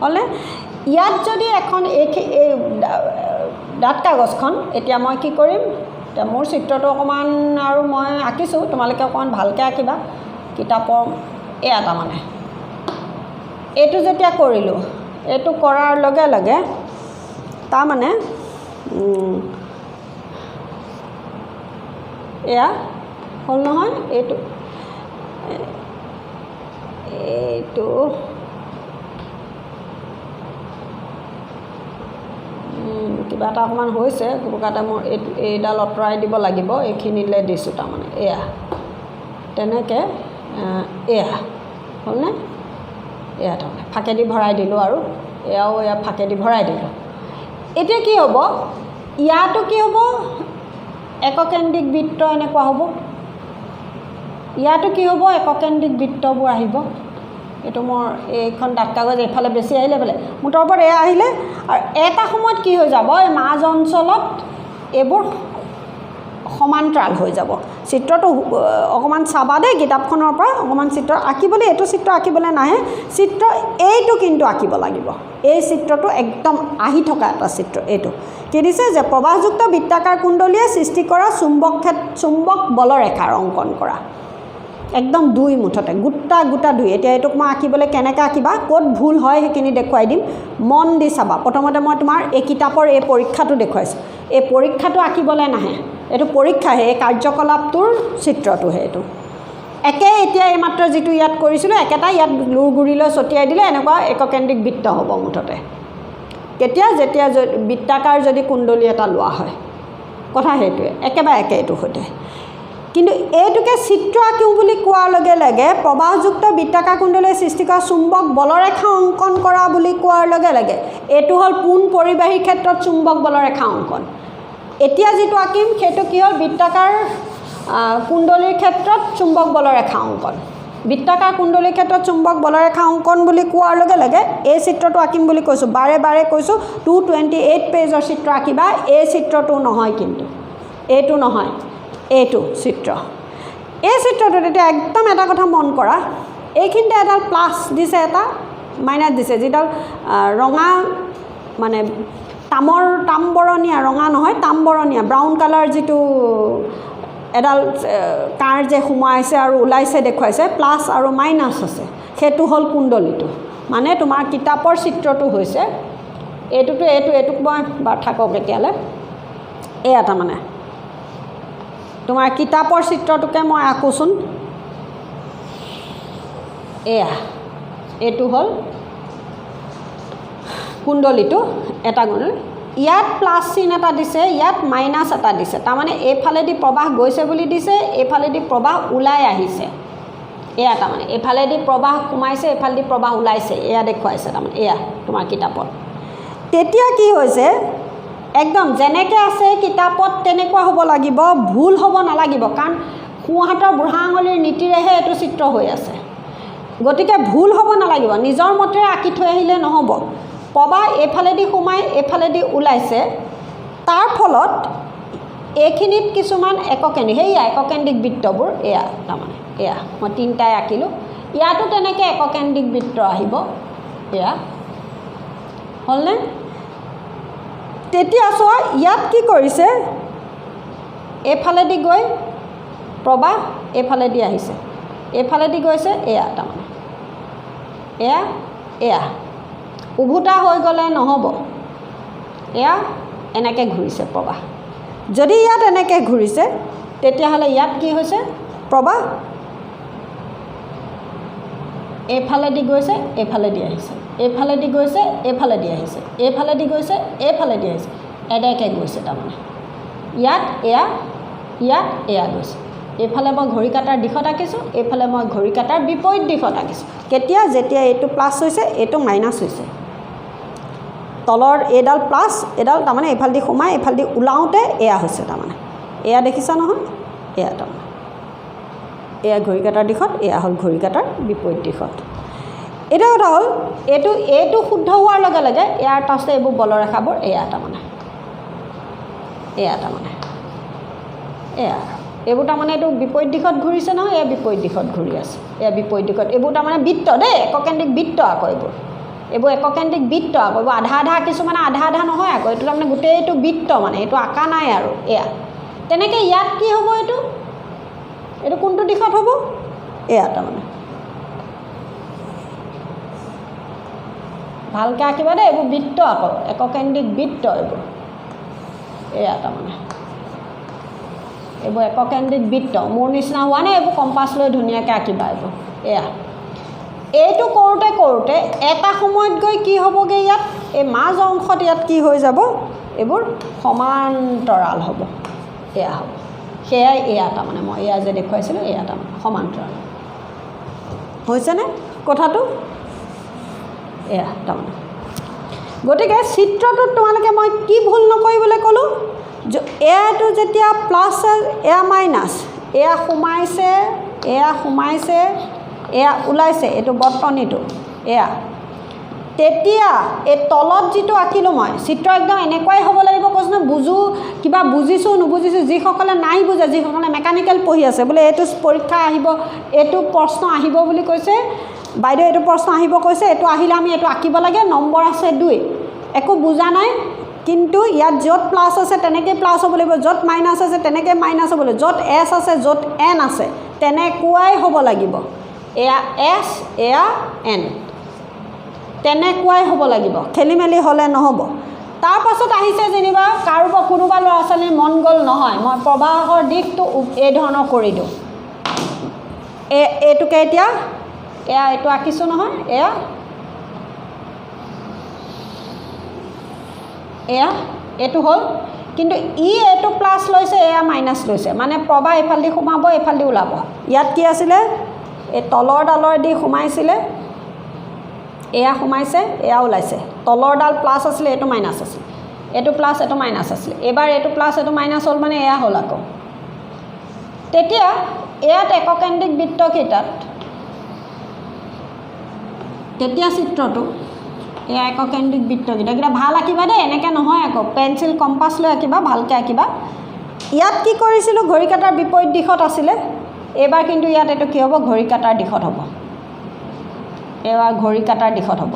হ'লে ইয়াত যদি এখন এই ডাঠ কাগজখন এতিয়া মই কি কৰিম এতিয়া মোৰ চিত্ৰটো অকণমান আৰু মই আঁকিছোঁ তোমালোকে অকণমান ভালকৈ আঁকিবা কিতাপৰ এয়া তাৰমানে এইটো যেতিয়া কৰিলোঁ এইটো কৰাৰ লগে লগে তাৰমানে এয়া হ'ল নহয় এইটো কিবা এটা অকণমান হৈছে কোনোকাতে মোৰ এইডাল আঁতৰাই দিব লাগিব এইখিনিলৈ দিছোঁ তাৰমানে এয়া তেনেকৈ এয়া হ'লনে এয়া তাৰমানে ফাকেদি ভৰাই দিলোঁ আৰু এয়াও এয়া ফাকেদি ভৰাই দিলোঁ এতিয়া কি হ'ব ইয়াতো কি হ'ব এককেন্দ্ৰিক বৃত্ত এনেকুৱা হ'ব ইয়াতো কি হ'ব এককেন্দ্ৰিক বৃত্তবোৰ আহিব এইটো মোৰ এইখন ডাঠ কাগজ এইফালে বেছি আহিলে বোলে মুঠৰ ওপৰত এয়া আহিলে আৰু এটা সময়ত কি হৈ যাব এই মাজ অঞ্চলত এইবোৰ সমান্তৰাল হৈ যাব চিত্ৰটো অকণমান চাবা দেই কিতাপখনৰ পৰা অকণমান চিত্ৰ আঁকিবলৈ এইটো চিত্ৰ আঁকিবলৈ নাহে চিত্ৰ এইটো কিন্তু আঁকিব লাগিব এই চিত্ৰটো একদম আহি থকা এটা চিত্ৰ এইটো কি দিছে যে প্ৰবাহযুক্ত বৃত্তাকাৰ কুণ্ডলীয়ে সৃষ্টি কৰা চুম্বক বলৰেখাৰ অংকন কৰা একদম দুই মুঠতে গোটা দুই এতিয়া এইটোক মই আঁকিবলৈ কেনেকৈ আঁকিবা ক'ত ভুল হয় সেইখিনি দেখুৱাই দিম মন দি চাবা প্ৰথমতে মই তোমাৰ এই কিতাপৰ এই পৰীক্ষাটো দেখুৱাইছোঁ এই পৰীক্ষাটো আঁকিবলৈ নাহে এইটো পৰীক্ষাহে এই কাৰ্যকলাপটোৰ চিত্ৰটোহে এইটো একে এতিয়া এইমাত্ৰ যিটো ইয়াত কৰিছিলোঁ একেটা ইয়াত লুৰ গুৰিলৈ ছটিয়াই দিলে এনেকুৱা এককেন্দ্ৰিক বৃত্ত হ'ব মুঠতে কেতিয়া যেতিয়া বৃত্তাকাৰ যদি কুণ্ডলী এটা লোৱা হয় কথা সেইটোৱে একেবাৰে একে এইটোৰ সৈতে কিন্তু এইটোকে চিত্ৰ আঁকিও বুলি কোৱাৰ লগে লগে প্ৰবাহযুক্ত বৃত্তাকাৰ কুণ্ডলীয়ে সৃষ্টি কৰা চুম্বক বলৰেখা অংকন কৰা বুলি কোৱাৰ লগে লগে এইটো হ'ল পোন পৰিবাহীৰ ক্ষেত্ৰত চুম্বক বলৰেখা অংকন এতিয়া যিটো আঁকিম সেইটো কি হ'ল বৃত্তাকাৰ কুণ্ডলীৰ ক্ষেত্ৰত চুম্বক বলৰেখা অংকন বৃত্তাকাৰ কুণ্ডলীৰ ক্ষেত্ৰত চুম্বক বলৰেখা অংকন বুলি কোৱাৰ লগে লগে এই চিত্ৰটো আঁকিম বুলি কৈছোঁ বাৰে কৈছোঁ 228 পেজৰ চিত্ৰ আঁকিবা এই চিত্ৰটো নহয় কিন্তু এইটো নহয় এইটো চিত্ৰ এই চিত্ৰটোত এতিয়া একদম এটা কথা মন কৰা এইখিনিতে এডাল প্লাছ দিছে এটা মাইনাছ দিছে যিডাল ৰঙা মানে তামবৰণীয়া ৰঙা নহয় তামবৰণীয়া ব্ৰাউন কালাৰ যিটো এডাল কাৰ যে সোমাইছে আৰু ওলাইছে দেখুৱাইছে প্লাছ আৰু মাইনাছ আছে সেইটো হ'ল কুণ্ডলীটো মানে তোমাৰ কিতাপৰ চিত্ৰটো হৈছে এইটোক মই থাকক এতিয়ালৈ এয়া তাৰমানে তোমাৰ কিতাপৰ চিত্ৰটোকে মই আঁকোচোন এয়া এইটো হ'ল কুণ্ডলীটো এটা কুণ্ডলী ইয়াত প্লাছ চিন এটা দিছে ইয়াত মাইনাছ এটা দিছে তাৰমানে এইফালেদি প্ৰবাহ গৈছে বুলি দিছে এইফালেদি প্ৰবাহ ওলাই আহিছে এয়া তাৰমানে এইফালেদি প্ৰবাহ সোমাইছে এইফালেদি প্ৰবাহ ওলাইছে এয়া দেখুৱাইছে তাৰমানে এয়া তোমাৰ কিতাপত তেতিয়া কি হৈছে একদম যেনেকৈ আছে কিতাপত তেনেকুৱা হ'ব লাগিব ভুল হ'ব নালাগিব কাৰণ সোঁহাতৰ বুঢ়া আঙুলিৰ নীতিৰেহে এইটো চিত্ৰ হৈ আছে গতিকে ভুল হ'ব নালাগিব নিজৰ মতেৰে আঁকি থৈ আহিলে নহ'ব প্ৰবাহ এইফালেদি সোমাই এইফালেদি ওলাইছে তাৰ ফলত এইখিনিত কিছুমান এককেন্দ্ৰিক বৃত্তবোৰ এয়া তাৰমানে এয়া মই তিনিটাই আঁকিলোঁ ইয়াতো তেনেকৈ এককেন্দ্ৰিক বৃত্ত আহিব এয়া হ'লনে তেতিয়া চোৱা ইয়াত কি কৰিছে এইফালেদি গৈ প্ৰবাহ এইফালেদি আহিছে এইফালেদি গৈছে এয়া তাৰমানে এয়া উভুটা হৈ গ'লে নহ'ব এয়া এনেকৈ ঘূৰিছে প্ৰবাহ যদি ইয়াত এনেকৈ ঘূৰিছে তেতিয়াহ'লে ইয়াত কি হৈছে প্ৰবাহ এইফালেদি গৈছে এইফালেদি আহিছে এইফালেদি গৈছে এইফালেদি আহিছে এইফালেদি গৈছে এইফালেদি আহিছে এনেকৈ গৈছে তাৰমানে ইয়াত এয়া গৈছে এইফালে মই ঘড়ী কাটাৰ দিশত আঁকিছোঁ এইফালে মই ঘড়ী কাটাৰ বিপৰীত দিশত আঁকিছোঁ কেতিয়া যেতিয়া এইটো প্লাছ হৈছে এইটো মাইনাছ হৈছে তলৰ এইডাল প্লাছ এইডাল তাৰমানে এইফালেদি সোমাই এইফালেদি ওলাওঁতে এয়া হৈছে তাৰমানে এয়া দেখিছা নহয় এয়া তাৰমানে এয়া ঘড়ী কাটাৰ দিশত, এয়া হ'ল ঘড়ী কাটাৰ বিপৰীত দিশত। এটা কথা হ'ল এইটো শুদ্ধ হোৱাৰ লগে লগে ইয়াৰ তাৰপিছতে এইবোৰ বলৰেখাবোৰ এয়া তাৰমানে এয়া এইবোৰ তাৰমানে এইটো বিপৰীত দিশত ঘূৰিছে নহয়, এয়া বিপৰীত দিশত ঘূৰি আছে, এয়া বিপৰীত দিশত। এইবোৰ তাৰমানে বৃত্ত দেই, এককেন্দ্ৰিক বৃত্ত আকৌ এইবোৰ এককেন্দ্ৰিক বৃত্ত আকৌ, এইবোৰ আধা আধা, কিছুমানে আধা আধা নহয় আকৌ, এইটো তাৰমানে গোটেইটো বৃত্ত, মানে এইটো আঁকা নাই আৰু এয়া। তেনেকৈ ইয়াত কি হ'ব, এইটো কোনটো দিশত হ'ব, এয়া তাৰমানে ভালকৈ আঁকিবা দেই, এইবোৰ বৃত্ত আকৌ, এককেন্দ্ৰিক বৃত্ত এইবোৰ, এয়া তাৰমানে এইবোৰ এককেন্দ্ৰিক বৃত্ত। মোৰ নিচিনা হোৱা নাই, এইবোৰ কম্পাছ লৈ ধুনীয়াকৈ আঁকিবা এইবোৰ। এয়া এইটো কৰোঁতে কৰোঁতে এটা সময়ত গৈ কি হ'বগৈ, ইয়াত এই মাজ অংশত ইয়াত কি হৈ যাব, এইবোৰ সমান্তৰাল হ'ব, এয়া হ'ব। সেয়াই এয়া তাৰমানে মই এয়া যে দেখুৱাইছিলোঁ, এয়া তাৰমানে সমান্তৰাল হৈছেনে কথাটো, এয়া তাৰমানে। গতিকে চিত্ৰটোত তোমালোকে মই কি ভুল নকৰিবলৈ ক'লোঁ, এয়াটো যেতিয়া প্লাছ এয়া মাইনাছ, এয়া সোমাইছে এয়া ওলাইছে, এইটো বৰ্তনীটো এয়া, তেতিয়া এই তলত যিটো আঁকিলোঁ মই চিত্ৰ একদম এনেকুৱাই হ'ব লাগিব কৈছোঁ নহয়। কিবা বুজিছোঁ নুবুজিছোঁ, যিসকলে নাই বুজে, যিসকলে মেকানিকেল পঢ়ি আছে বোলে এইটো পৰীক্ষা আহিব, এইটো প্ৰশ্ন আহিব বুলি কৈছে বাইদেউ, এইটো প্ৰশ্ন আহিব কৈছে, এইটো আহিলে আমি এইটো আঁকিব লাগে, নম্বৰ আছে 2, একো বুজা নাই। কিন্তু ইয়াত য'ত প্লাছ আছে তেনেকৈ প্লাছ হ'ব লাগিব, য'ত মাইনাছ আছে তেনেকৈ মাইনাছ হ'ব লাগিব, য'ত এছ আছে য'ত এন আছে তেনেকুৱাই হ'ব লাগিব। এয়া এছ এয়া এন, তেনেকুৱাই হ'ব লাগিব, খেলি মেলি হ'লে নহ'ব। তাৰপাছত আহিছে যেনিবা কোনোবা ল'ৰা ছোৱালীৰ মন গ'ল নহয়, মই প্ৰবাহৰ দিশটো এই ধৰণৰ কৰি দিওঁ, এইটোকে এতিয়া এয়া এইটো আঁকিছোঁ নহয়, এয়া এইটো হ'ল, কিন্তু এইটো প্লাছ লৈছে, এয়া মাইনাছ লৈছে, মানে প্ৰবাহ এইফালেদি সোমাব এইফালেদি ওলাব। ইয়াত কি আছিলে, এই তলৰ ডালৰ দি সোমাইছিলে, এয়া সোমাইছে এয়া ওলাইছে, তলৰ ডাল প্লাছ আছিলে, এইটো মাইনাছ আছিলে, এইটো প্লাছ এইটো মাইনাছ আছিলে, এইবাৰ এইটো প্লাছ এইটো মাইনাছ হ'ল, মানে এয়া হ'ল আকৌ। তেতিয়া ইয়াত এককেন্দ্ৰিক বৃত্তকেইটাত তেতিয়া চিত্ৰটো এয়া এককেন্দ্ৰিক বৃত্তকেইটা ভাল আঁকিবা দেই, এনেকৈ নহয় আকৌ, পেঞ্চিল কম্পাছ লৈ আঁকিবা, ভালকৈ আঁকিবা। ইয়াত কি কৰিছিলোঁ, ঘড়ী কাটাৰ বিপৰীত দিশত আছিলে, এইবাৰ কিন্তু ইয়াত এইটো কি হ'ব, ঘড়ী কাটাৰ দিশত হ'ব, এইবাৰ ঘড়ী কাটাৰ দিশত হ'ব।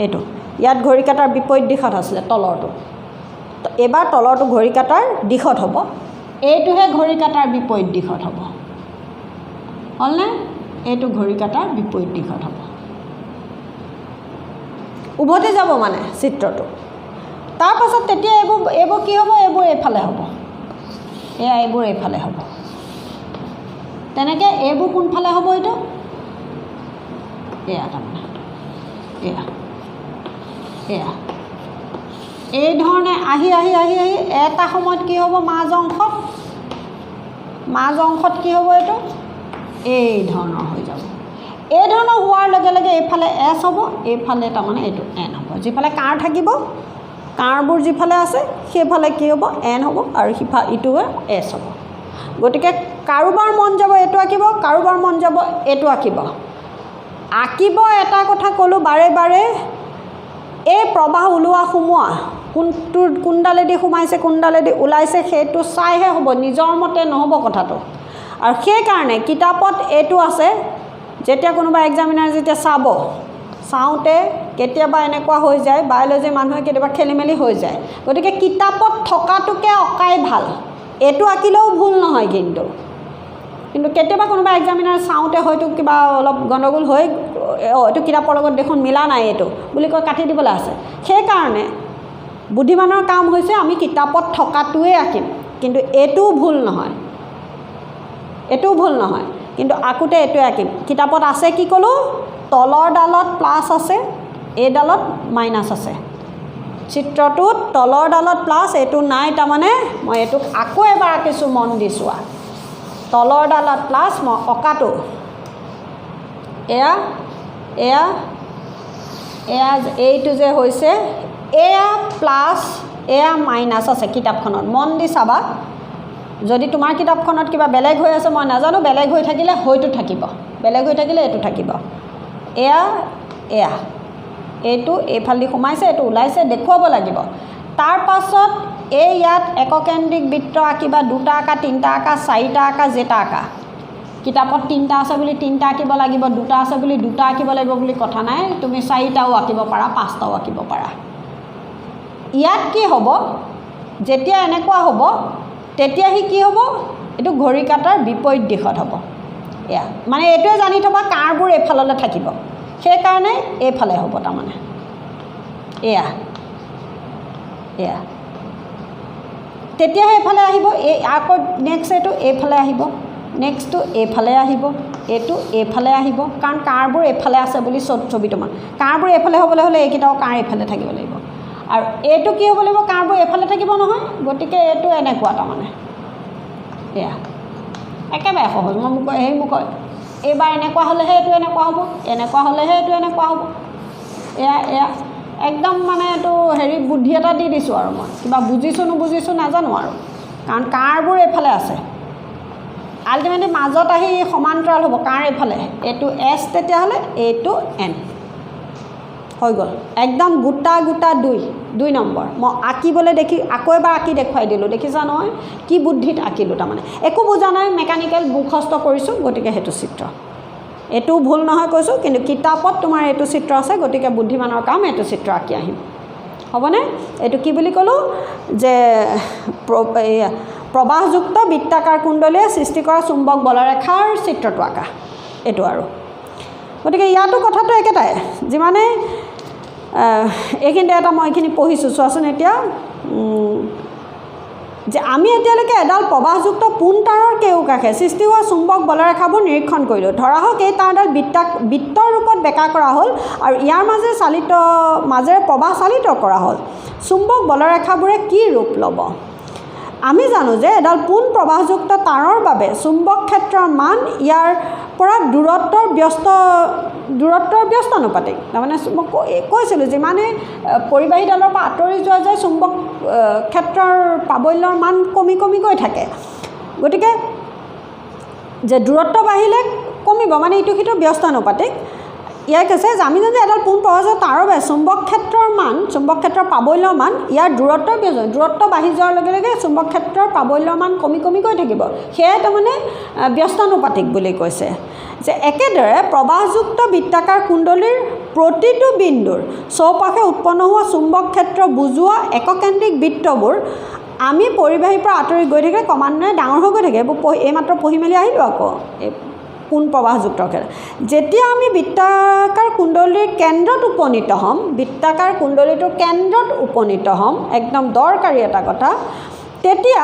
এইটো ইয়াত ঘড়ী কাটাৰ বিপৰীত দিশত আছিলে তলৰটো, এইবাৰ তলৰটো ঘড়ী কাটাৰ দিশত হ'ব, এইটোহে ঘড়ী কাটাৰ বিপৰীত দিশত হ'ব, হ'লনে? এইটো ঘড়ী কাটাৰ বিপৰীত দিশত হ'ব, উভতি যাব মানে চিত্ৰটো। তাৰপাছত তেতিয়া এইবোৰ কি হ'ব, এইবোৰ এইফালে হ'ব, এইবোৰ এইফালে হ'ব, তেনেকৈ এইবোৰ কোনফালে হ'ব, এইটো এয়া তাৰমানে এই ধৰণে আহি এটা সময়ত কি হ'ব, মাজ অংশত কি হ'ব, এইটো এই ধৰণৰ হৈ যাব। এই ধৰণৰ হোৱাৰ লগে লগে এইফালে এছ হ'ব, এইফালে তাৰমানে এইটো এন হ'ব, যিফালে কাঁড় থাকিব, কাঁড়বোৰ যিফালে আছে সেইফালে কি হ'ব, এন হ'ব, আৰু ইটোৱে এছ হ'ব। গতিকে কাৰোবাৰ মন যাব এইটো আঁকিব, কাৰোবাৰ মন যাব এইটো আঁকিব। এটা কথা ক'লোঁ বাৰে বাৰে, এই প্ৰবাহ ওলোৱা সোমোৱা কোনডালেদি সোমাইছে কোনডালেদি ওলাইছে সেইটো চাইহে হ'ব, নিজৰ মতে নহ'ব কথাটো। আৰু সেইকাৰণে কিতাপত এইটো আছে, যেতিয়া কোনোবা এক্সামিনাৰ যেতিয়া চাওঁতে কেতিয়াবা এনেকুৱা হৈ যায়, বায়'লজি মানুহে কেতিয়াবা খেলি মেলি হৈ যায়, গতিকে কিতাপত থকাটোকে অঁকাই ভাল, এইটো আঁকিলেও ভুল নহয়। কিন্তু কেতিয়াবা কোনোবা এক্সামিনাৰ চাওঁতে হয়তো কিবা অলপ গণ্ডগোল হৈ, এইটো কিতাপৰ লগত দেখোন মিলা নাই এইটো বুলি কৈ কাটি দিবলৈ আছে। সেইকাৰণে বুদ্ধিমানৰ কাম হৈছে আমি কিতাপত থকাটোৱে আঁকিম, কিন্তু এইটোও ভুল নহয়, কিন্তু আঁকোতে এইটোৱে আঁকিম। কিতাপত আছে কি ক'লোঁ, তলৰ ডালত প্লাছ আছে, এইডালত মাইনাছ আছে। চিত্ৰটোত তলৰ ডালত প্লাছ, এইটো নাই, তাৰমানে মই এইটোক আকৌ এবাৰ আঁকিছোঁ, মন দি চোৱা। তলৰ ডালত প্লাছ, মই অঁকাটো এয়া এইটো যে হৈছে, এয়া প্লাছ এয়া মাইনাছ আছে কিতাপখনত, মন দি চাবা। যদি তোমাৰ কিতাপখনত কিবা বেলেগ হৈ আছে মই নাজানো, বেলেগ হৈ থাকিলে হয়তো থাকিব, বেলেগ হৈ থাকিলে এইটো থাকিব। এয়া এয়া এইটো এইফালেদি সোমাইছে, এইটো ওলাইছে, দেখুৱাব লাগিব। তাৰ পাছত এই ইয়াত এককেন্দ্ৰিক বৃত্ত আঁকিবা, 2টা আঁকা, 3টা আঁকা, 4টা আঁকা, যেটা আঁকা। কিতাপত 3টা আছে বুলি 3টা আঁকিব লাগিব, 2টা আছে বুলি 2টা আঁকিব লাগিব বুলি কথা নাই। তুমি 4টাও আঁকিব পাৰা, 5টাও আঁকিব পাৰা। ইয়াত কি হ'ব, যেতিয়া এনেকুৱা হ'ব তেতিয়া সি কি হ'ব, এইটো ঘড়ী কাটাৰ বিপৰীত দিশত হ'ব। এয়া মানে এইটোৱে জানি থবা কাঁড়বোৰ এইফাললৈ থাকিব, সেইকাৰণে এইফালে হ'ব। তাৰমানে এয়া এয়া তেতিয়াহে এইফালে আহিব। এই আকৌ নেক্সট এইটো এইফালে আহিব, নেক্সটটো এইফালে আহিব, এইটো এইফালে আহিব, কাৰণ কাঁড়বোৰ এইফালে আছে বুলি ছবিটো মান। কাঁড়বোৰ এইফালে হ'বলৈ হ'লে এইকেইটাও কাঁড় এইফালে থাকিব লাগিব, আৰু এইটো কি হ'ব লাগিব, কাঁড়বোৰ এইফালে থাকিব নহয়। গতিকে এইটো এনেকুৱা তাৰমানে এয়া একেবাৰে সহজ। মোক এইবাৰ এনেকুৱা হ'লেহে এইটো এনেকুৱা হ'ব, এনেকুৱা হ'লেহে এইটো এনেকুৱা হ'ব। এয়া এয়া একদম মানে এইটো বুদ্ধি এটা দি দিছোঁ আৰু মই কিবা বুজিছোঁ নুবুজিছোঁ নাজানো আৰু, কাৰণ কাঁড়বোৰ এইফালে আছে। আল্টিমেটলি মাজত আহি সমান্তৰাল হ'ব, কাঁড় এইফালে। এইটো এছ, তেতিয়াহ'লে এইটো এন হৈ গ'ল। একদম গোটা গোটা 2 নম্বৰ। মই আঁকিবলৈ আকৌ এবাৰ আঁকি দেখুৱাই দিলোঁ, দেখিছা নহয় কি বুদ্ধিত আঁকিলোঁ। তাৰমানে একো বুজা নাই, মেকানিকেল মুখস্থ কৰিছোঁ, গতিকে সেইটো চিত্ৰ। এইটো ভুল নহয় কৈছোঁ, কিন্তু কিতাপত তোমাৰ এইটো চিত্ৰ আছে, গতিকে বুদ্ধিমানৰ কাম এইটো চিত্ৰ আঁকি আহিম, হ'বনে? এইটো কি বুলি ক'লোঁ যে প্ৰবাহযুক্ত বৃত্তাকাৰ কুণ্ডলীয়ে সৃষ্টি কৰা চুম্বক বলৰেখাৰ চিত্ৰটো আঁকা, এইটো আৰু। গতিকে ইয়াতো কথাটো একেটাই, যিমানে এইখিনিতে এটা মই এইখিনি পঢ়িছোঁ চোৱাচোন। এতিয়া যে আমি এতিয়ালৈকে এডাল প্ৰবাহযুক্ত পোন তাঁৰৰ কেওকাষে সৃষ্টি হোৱা চুম্বক বলৰেখাবোৰ নিৰীক্ষণ কৰিলোঁ। ধৰা হওক এই তাঁৰডাল বৃত্তৰ ৰূপত বেঁকা কৰা হ'ল আৰু ইয়াৰ মাজেৰে প্ৰবাহ চালিত কৰা হ'ল। চুম্বক বলৰেখাবোৰে কি ৰূপ ল'ব? আমি জানো যে এডাল পোন প্ৰবাহযুক্ত তাঁৰৰ বাবে চুম্বক ক্ষেত্ৰৰ মান ইয়াৰ পৰা দূৰত্বৰ ব্যস্ত অনুপাতিক। তাৰমানে মই কৈছিলোঁ যিমানে পৰিবাহীডালৰ পৰা আঁতৰি যোৱা যায় চুম্বক ক্ষেত্ৰৰ প্ৰাবল্যৰ মান কমি কমি গৈ থাকে। গতিকে যে দূৰত্ব বাঢ়িলে কমিব, মানে ইটো সিটো ব্যস্ত অনুপাতিক। ইয়াৰ কৈছে যে আমি জানো যে এডাল পোন প্ৰবাহযুক্ত তাঁৰৰ বাবে চুম্বক ক্ষেত্ৰৰ প্ৰাবল্যৰ মান ইয়াৰ দূৰত্ব বাঢ়ি যোৱাৰ লগে লগে চুম্বক ক্ষেত্ৰৰ প্ৰাবল্যৰ মান কমি কমি গৈ থাকিব। সেয়াই তাৰমানে ব্যস্তানুপাতিক বুলি কৈছে। যে একেদৰে প্ৰবাহযুক্ত বৃত্তাকাৰ কুণ্ডলীৰ প্ৰতিটো বিন্দুৰ চৌপাশে উৎপন্ন হোৱা চুম্বক ক্ষেত্ৰ বুজোৱা এককেন্দ্ৰিক বৃত্তবোৰ আমি পৰিবাহীৰ পৰা আঁতৰি গৈ থাকিলে ক্ৰমান্বয়ে ডাঙৰ হৈ গৈ থাকে। এইবোৰ এইমাত্ৰ পঢ়ি মেলি আহিলোঁ আকৌ পোন প্ৰবাহযুক্ত ক্ষেত্ৰ। যেতিয়া আমি বৃত্তাকাৰ কুণ্ডলীৰ কেন্দ্ৰত উপনীত হ'ম, বৃত্তাকাৰ কুণ্ডলীটোৰ কেন্দ্ৰত উপনীত হ'ম, একদম দৰকাৰী এটা কথা, তেতিয়া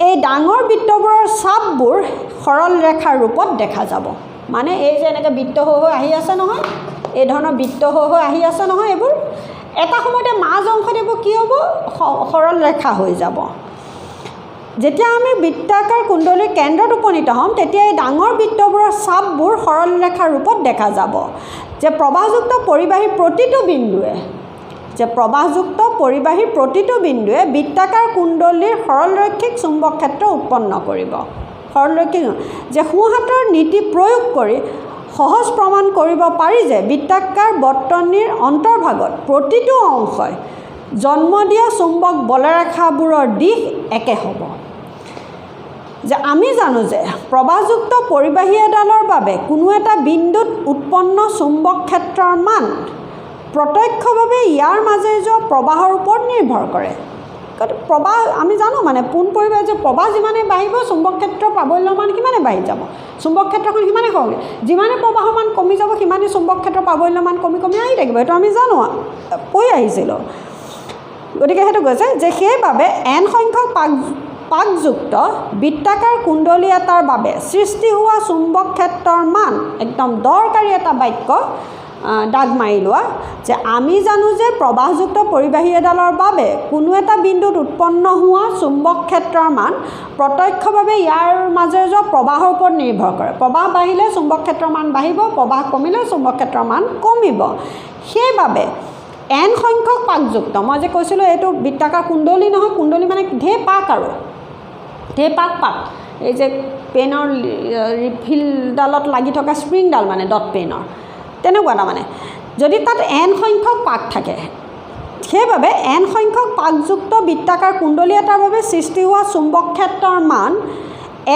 এই ডাঙৰ বৃত্তবোৰৰ চাপবোৰ সৰল ৰেখাৰ ৰূপত দেখা যাব। মানে এই যে এনেকৈ বৃত্ত হৈ আহি আছে নহয়, এই ধৰণৰ বৃত্ত হৈ আহি আছে নহয়, এইবোৰ এটা সময়তে মাজ অংশত এইবোৰ কি হ'ব, সৰল ৰেখা হৈ যাব। যেতিয়া আমি বৃত্তাকাৰ কুণ্ডলীৰ কেন্দ্ৰত উপনীত হ'ম, তেতিয়া এই ডাঙৰ বৃত্তবোৰৰ চাপবোৰ সৰল ৰেখাৰ ৰূপত দেখা যাব। যে প্ৰবাহযুক্ত পৰিবাহীৰ প্ৰতিটো বিন্দুৱে বৃত্তাকাৰ কুণ্ডলীৰ সৰলৰৈখিক চুম্বক ক্ষেত্ৰ উৎপন্ন কৰিব। সৰলৰৈখিক যে সোঁহাতৰ নীতি প্ৰয়োগ কৰি সহজ প্ৰমাণ কৰিব পাৰি যে বৃত্তাকাৰ বৰ্তনীৰ অন্তৰ্ভাগত প্ৰতিটো অংশই জন্ম দিয়া চুম্বক বলৰেখাবোৰৰ দিশ একে হ'ব। যে আমি জানো যে প্ৰবাহযুক্ত পৰিবাহী এডালৰ বাবে কোনো এটা বিন্দুত উৎপন্ন চুম্বক ক্ষেত্ৰৰ মান প্ৰত্যক্ষভাৱে ইয়াৰ মাজেৰে যোৱা প্ৰবাহৰ ওপৰত নিৰ্ভৰ কৰে। প্ৰবাহ আমি জানো মানে পোন পৰিবাহী যে প্ৰবাহ যিমানে বাঢ়িব চুম্বক ক্ষেত্ৰৰ প্ৰাবল্যৰ মান সিমানে বাঢ়ি যাব, চুম্বক ক্ষেত্ৰখন সিমানে কমি, যিমানে প্ৰবাহৰ মান কমি যাব সিমানে চুম্বক ক্ষেত্ৰৰ প্ৰাবল্যৰ মান কমি কমি আহি থাকিব। এইটো আমি জানো, কৈ আহিছিলোঁ। গতিকে সেইটো কৈছে যে সেইবাবে n সংখ্যক পাকযুক্ত বৃত্তাকাৰ কুণ্ডলী এটাৰ বাবে সৃষ্টি হোৱা চুম্বক ক্ষেত্ৰৰ মান, একদম দৰকাৰী এটা বাক্য দাগ মাৰি লোৱা, যে আমি জানো যে প্ৰবাহযুক্ত পৰিবাহী এডালৰ বাবে কোনো এটা বিন্দুত উৎপন্ন হোৱা চুম্বক ক্ষেত্ৰৰ মান প্ৰত্যক্ষভাৱে ইয়াৰ মাজেৰে যোৱা প্ৰবাহৰ ওপৰত নিৰ্ভৰ কৰে। প্ৰবাহ বাঢ়িলে চুম্বক ক্ষেত্ৰৰ মান বাঢ়িব, প্ৰবাহ কমিলে চুম্বক ক্ষেত্ৰৰ মান কমিব। সেইবাবে n সংখ্যক পাকযুক্ত, মই যে কৈছিলোঁ এইটো বৃত্তাকাৰ কুণ্ডলী নহয়, কুণ্ডলী মানে ঢেৰ পাক আৰু সেই পাক এই যে পেনৰ ৰিফিলডালত লাগি থকা স্প্ৰিংডাল মানে ডট পেনৰ তেনেকুৱা তাৰমানে যদি তাত n সংখ্যক পাক থাকে সেইবাবে n সংখ্যক পাকযুক্ত বৃত্তাকাৰ কুণ্ডলী এটাৰ বাবে সৃষ্টি হোৱা চুম্বক ক্ষেত্ৰৰ মান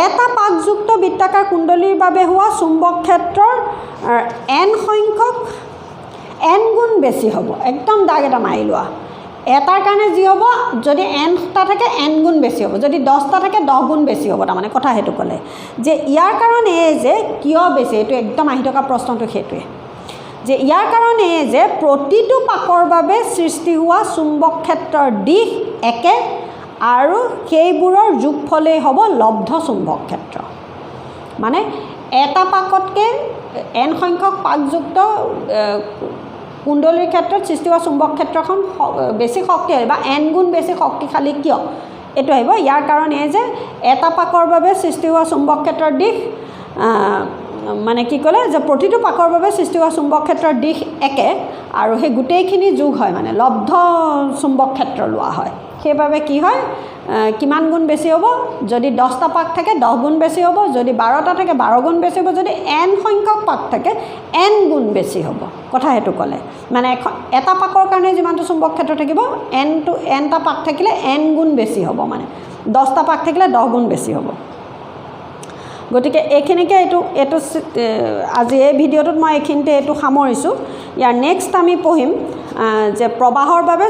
এটা পাকযুক্ত বৃত্তাকাৰ কুণ্ডলীৰ বাবে হোৱা চুম্বক ক্ষেত্ৰৰ n সংখ্যক n গুণ বেছি হ'ব একদম দাগ এটা মাৰি লোৱা এটাৰ কাৰণে যি হ'ব যদি nটা থাকে n গুণ বেছি হ'ব যদি 10টা থাকে 10 গুণ বেছি হ'ব তাৰমানে কথা হেতু ক'লে যে ইয়াৰ কাৰণে যে কিয় বেছি এটো একদম আহি থকা প্ৰশ্নটো হেতুৱে যে ইয়াৰ কাৰণে যে প্ৰতিটো পাকৰ বাবে সৃষ্টি হোৱা চুম্বক ক্ষেত্ৰৰ দিশ একে আৰু সেইবোৰৰ যোগফলেই হ'ব লব্ধ চুম্বক ক্ষেত্ৰ মানে এটা পাকতকৈ n সংখ্যক পাকযুক্ত কুণ্ডলীৰ ক্ষেত্ৰত সৃষ্টি হোৱা চুম্বক ক্ষেত্ৰখন বেছি শক্তিশালী বা n গুণ বেছি শক্তিশালী কিয় এইটো আহিব ইয়াৰ কাৰণে যে এটা পাকৰ বাবে সৃষ্টি হোৱা চুম্বক ক্ষেত্ৰৰ দিশ মানে কি ক'লে যে প্ৰতিটো পাকৰ বাবে সৃষ্টি হোৱা চুম্বক ক্ষেত্ৰৰ দিশ একে আৰু সেই গোটেইখিনি যোগ হয় মানে লব্ধ চুম্বক ক্ষেত্ৰ লোৱা হয় সেইবাবে কি হয় কিমান গুণ বেছি হ'ব যদি 10টা পাক থাকে 10 গুণ বেছি হ'ব যদি 12টা থাকে 12 গুণ বেছি হ'ব যদি n সংখ্যক পাক থাকে n গুণ বেছি হ'ব কথা হেতু ক'লে মানে এটা পাকৰ কাৰণে যিমানটো চুম্বক ক্ষেত্ৰ থাকিব nটা পাক থাকিলে n গুণ বেছি হ'ব মানে 10টা পাক থাকিলে 10 গুণ বেছি হ'ব গতিকে এইখিনিকে এইটো আজি এই ভিডিঅ'টোত মই এইখিনিতে এইটো সামৰিছোঁ ইয়াৰ নেক্সট আমি পঢ়িম যে প্ৰবাহৰ বাবে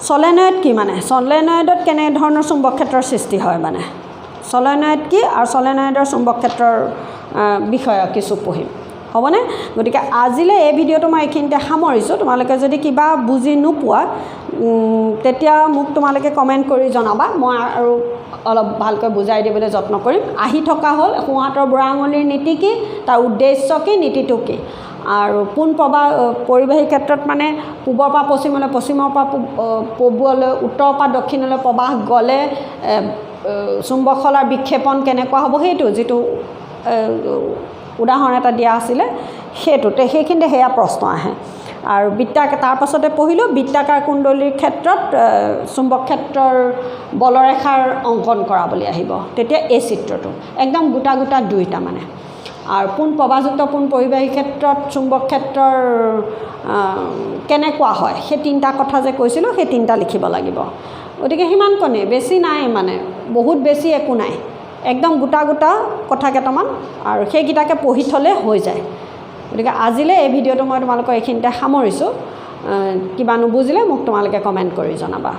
সলেনয়েড কি মানে সলেনয়েডত কেনে ধৰণৰ চুম্বক ক্ষেত্ৰৰ সৃষ্টি হয় মানে সলেনয়েড কি আৰু সলেনয়েডৰ চুম্বক ক্ষেত্ৰৰ বিষয়ে কিছু পঢ়িম হ'বনে গতিকে আজিলৈ এই ভিডিঅ'টো মই এইখিনিতে সামৰিছোঁ তোমালোকে যদি কিবা বুজি নোপোৱা তেতিয়া মোক তোমালোকে কমেণ্ট কৰি জনাবা মই আৰু অলপ ভালকৈ বুজাই দিবলৈ যত্ন কৰিম আহি থকা হ'ল সোঁহাতৰ বুঢ়া আঙুলিৰ নীতি কি তাৰ উদ্দেশ্য কি নীতিটো কি আৰু পোন পৰিবাহী ক্ষেত্ৰত মানে পূবৰ পৰা পশ্চিমলৈ পশ্চিমৰ পৰা পূবলৈ উত্তৰৰ পৰা দক্ষিণলৈ প্ৰবাহ গ'লে চুম্বক শলাৰ বিক্ষেপণ কেনেকুৱা হ'ব সেইটো যিটো উদাহৰণ এটা দিয়া আছিলে সেইটোতে সেইখিনিতে সেয়া প্ৰশ্ন আহে আৰু তাৰ পাছতে পঢ়িলোঁ বৃত্তাকাৰ কুণ্ডলীৰ ক্ষেত্ৰত চুম্বক ক্ষেত্ৰৰ বলৰেখাৰ অংকন কৰা বুলি আহিব তেতিয়া এই চিত্ৰটো একদম গোটা দুইটা মানে আৰু পোন প্ৰবাহযুক্ত পোন পৰিবাহী ক্ষেত্ৰত চুম্বক ক্ষেত্ৰৰ কেনেকুৱা হয় সেই তিনিটা কথা যে কৈছিলোঁ সেই তিনিটা লিখিব লাগিব গতিকে সিমানকণে বেছি নাই মানে বহুত বেছি একো নাই একদম গোটা কথা কেইটামান আৰু সেইকেইটাকে পঢ়ি থ'লে হৈ যায় গতিকে আজিলৈ এই ভিডিঅ'টো মই তোমালোকৰ এইখিনিতে সামৰিছোঁ কিবা নুবুজিলে মোক তোমালোকে কমেণ্ট কৰি জনাবা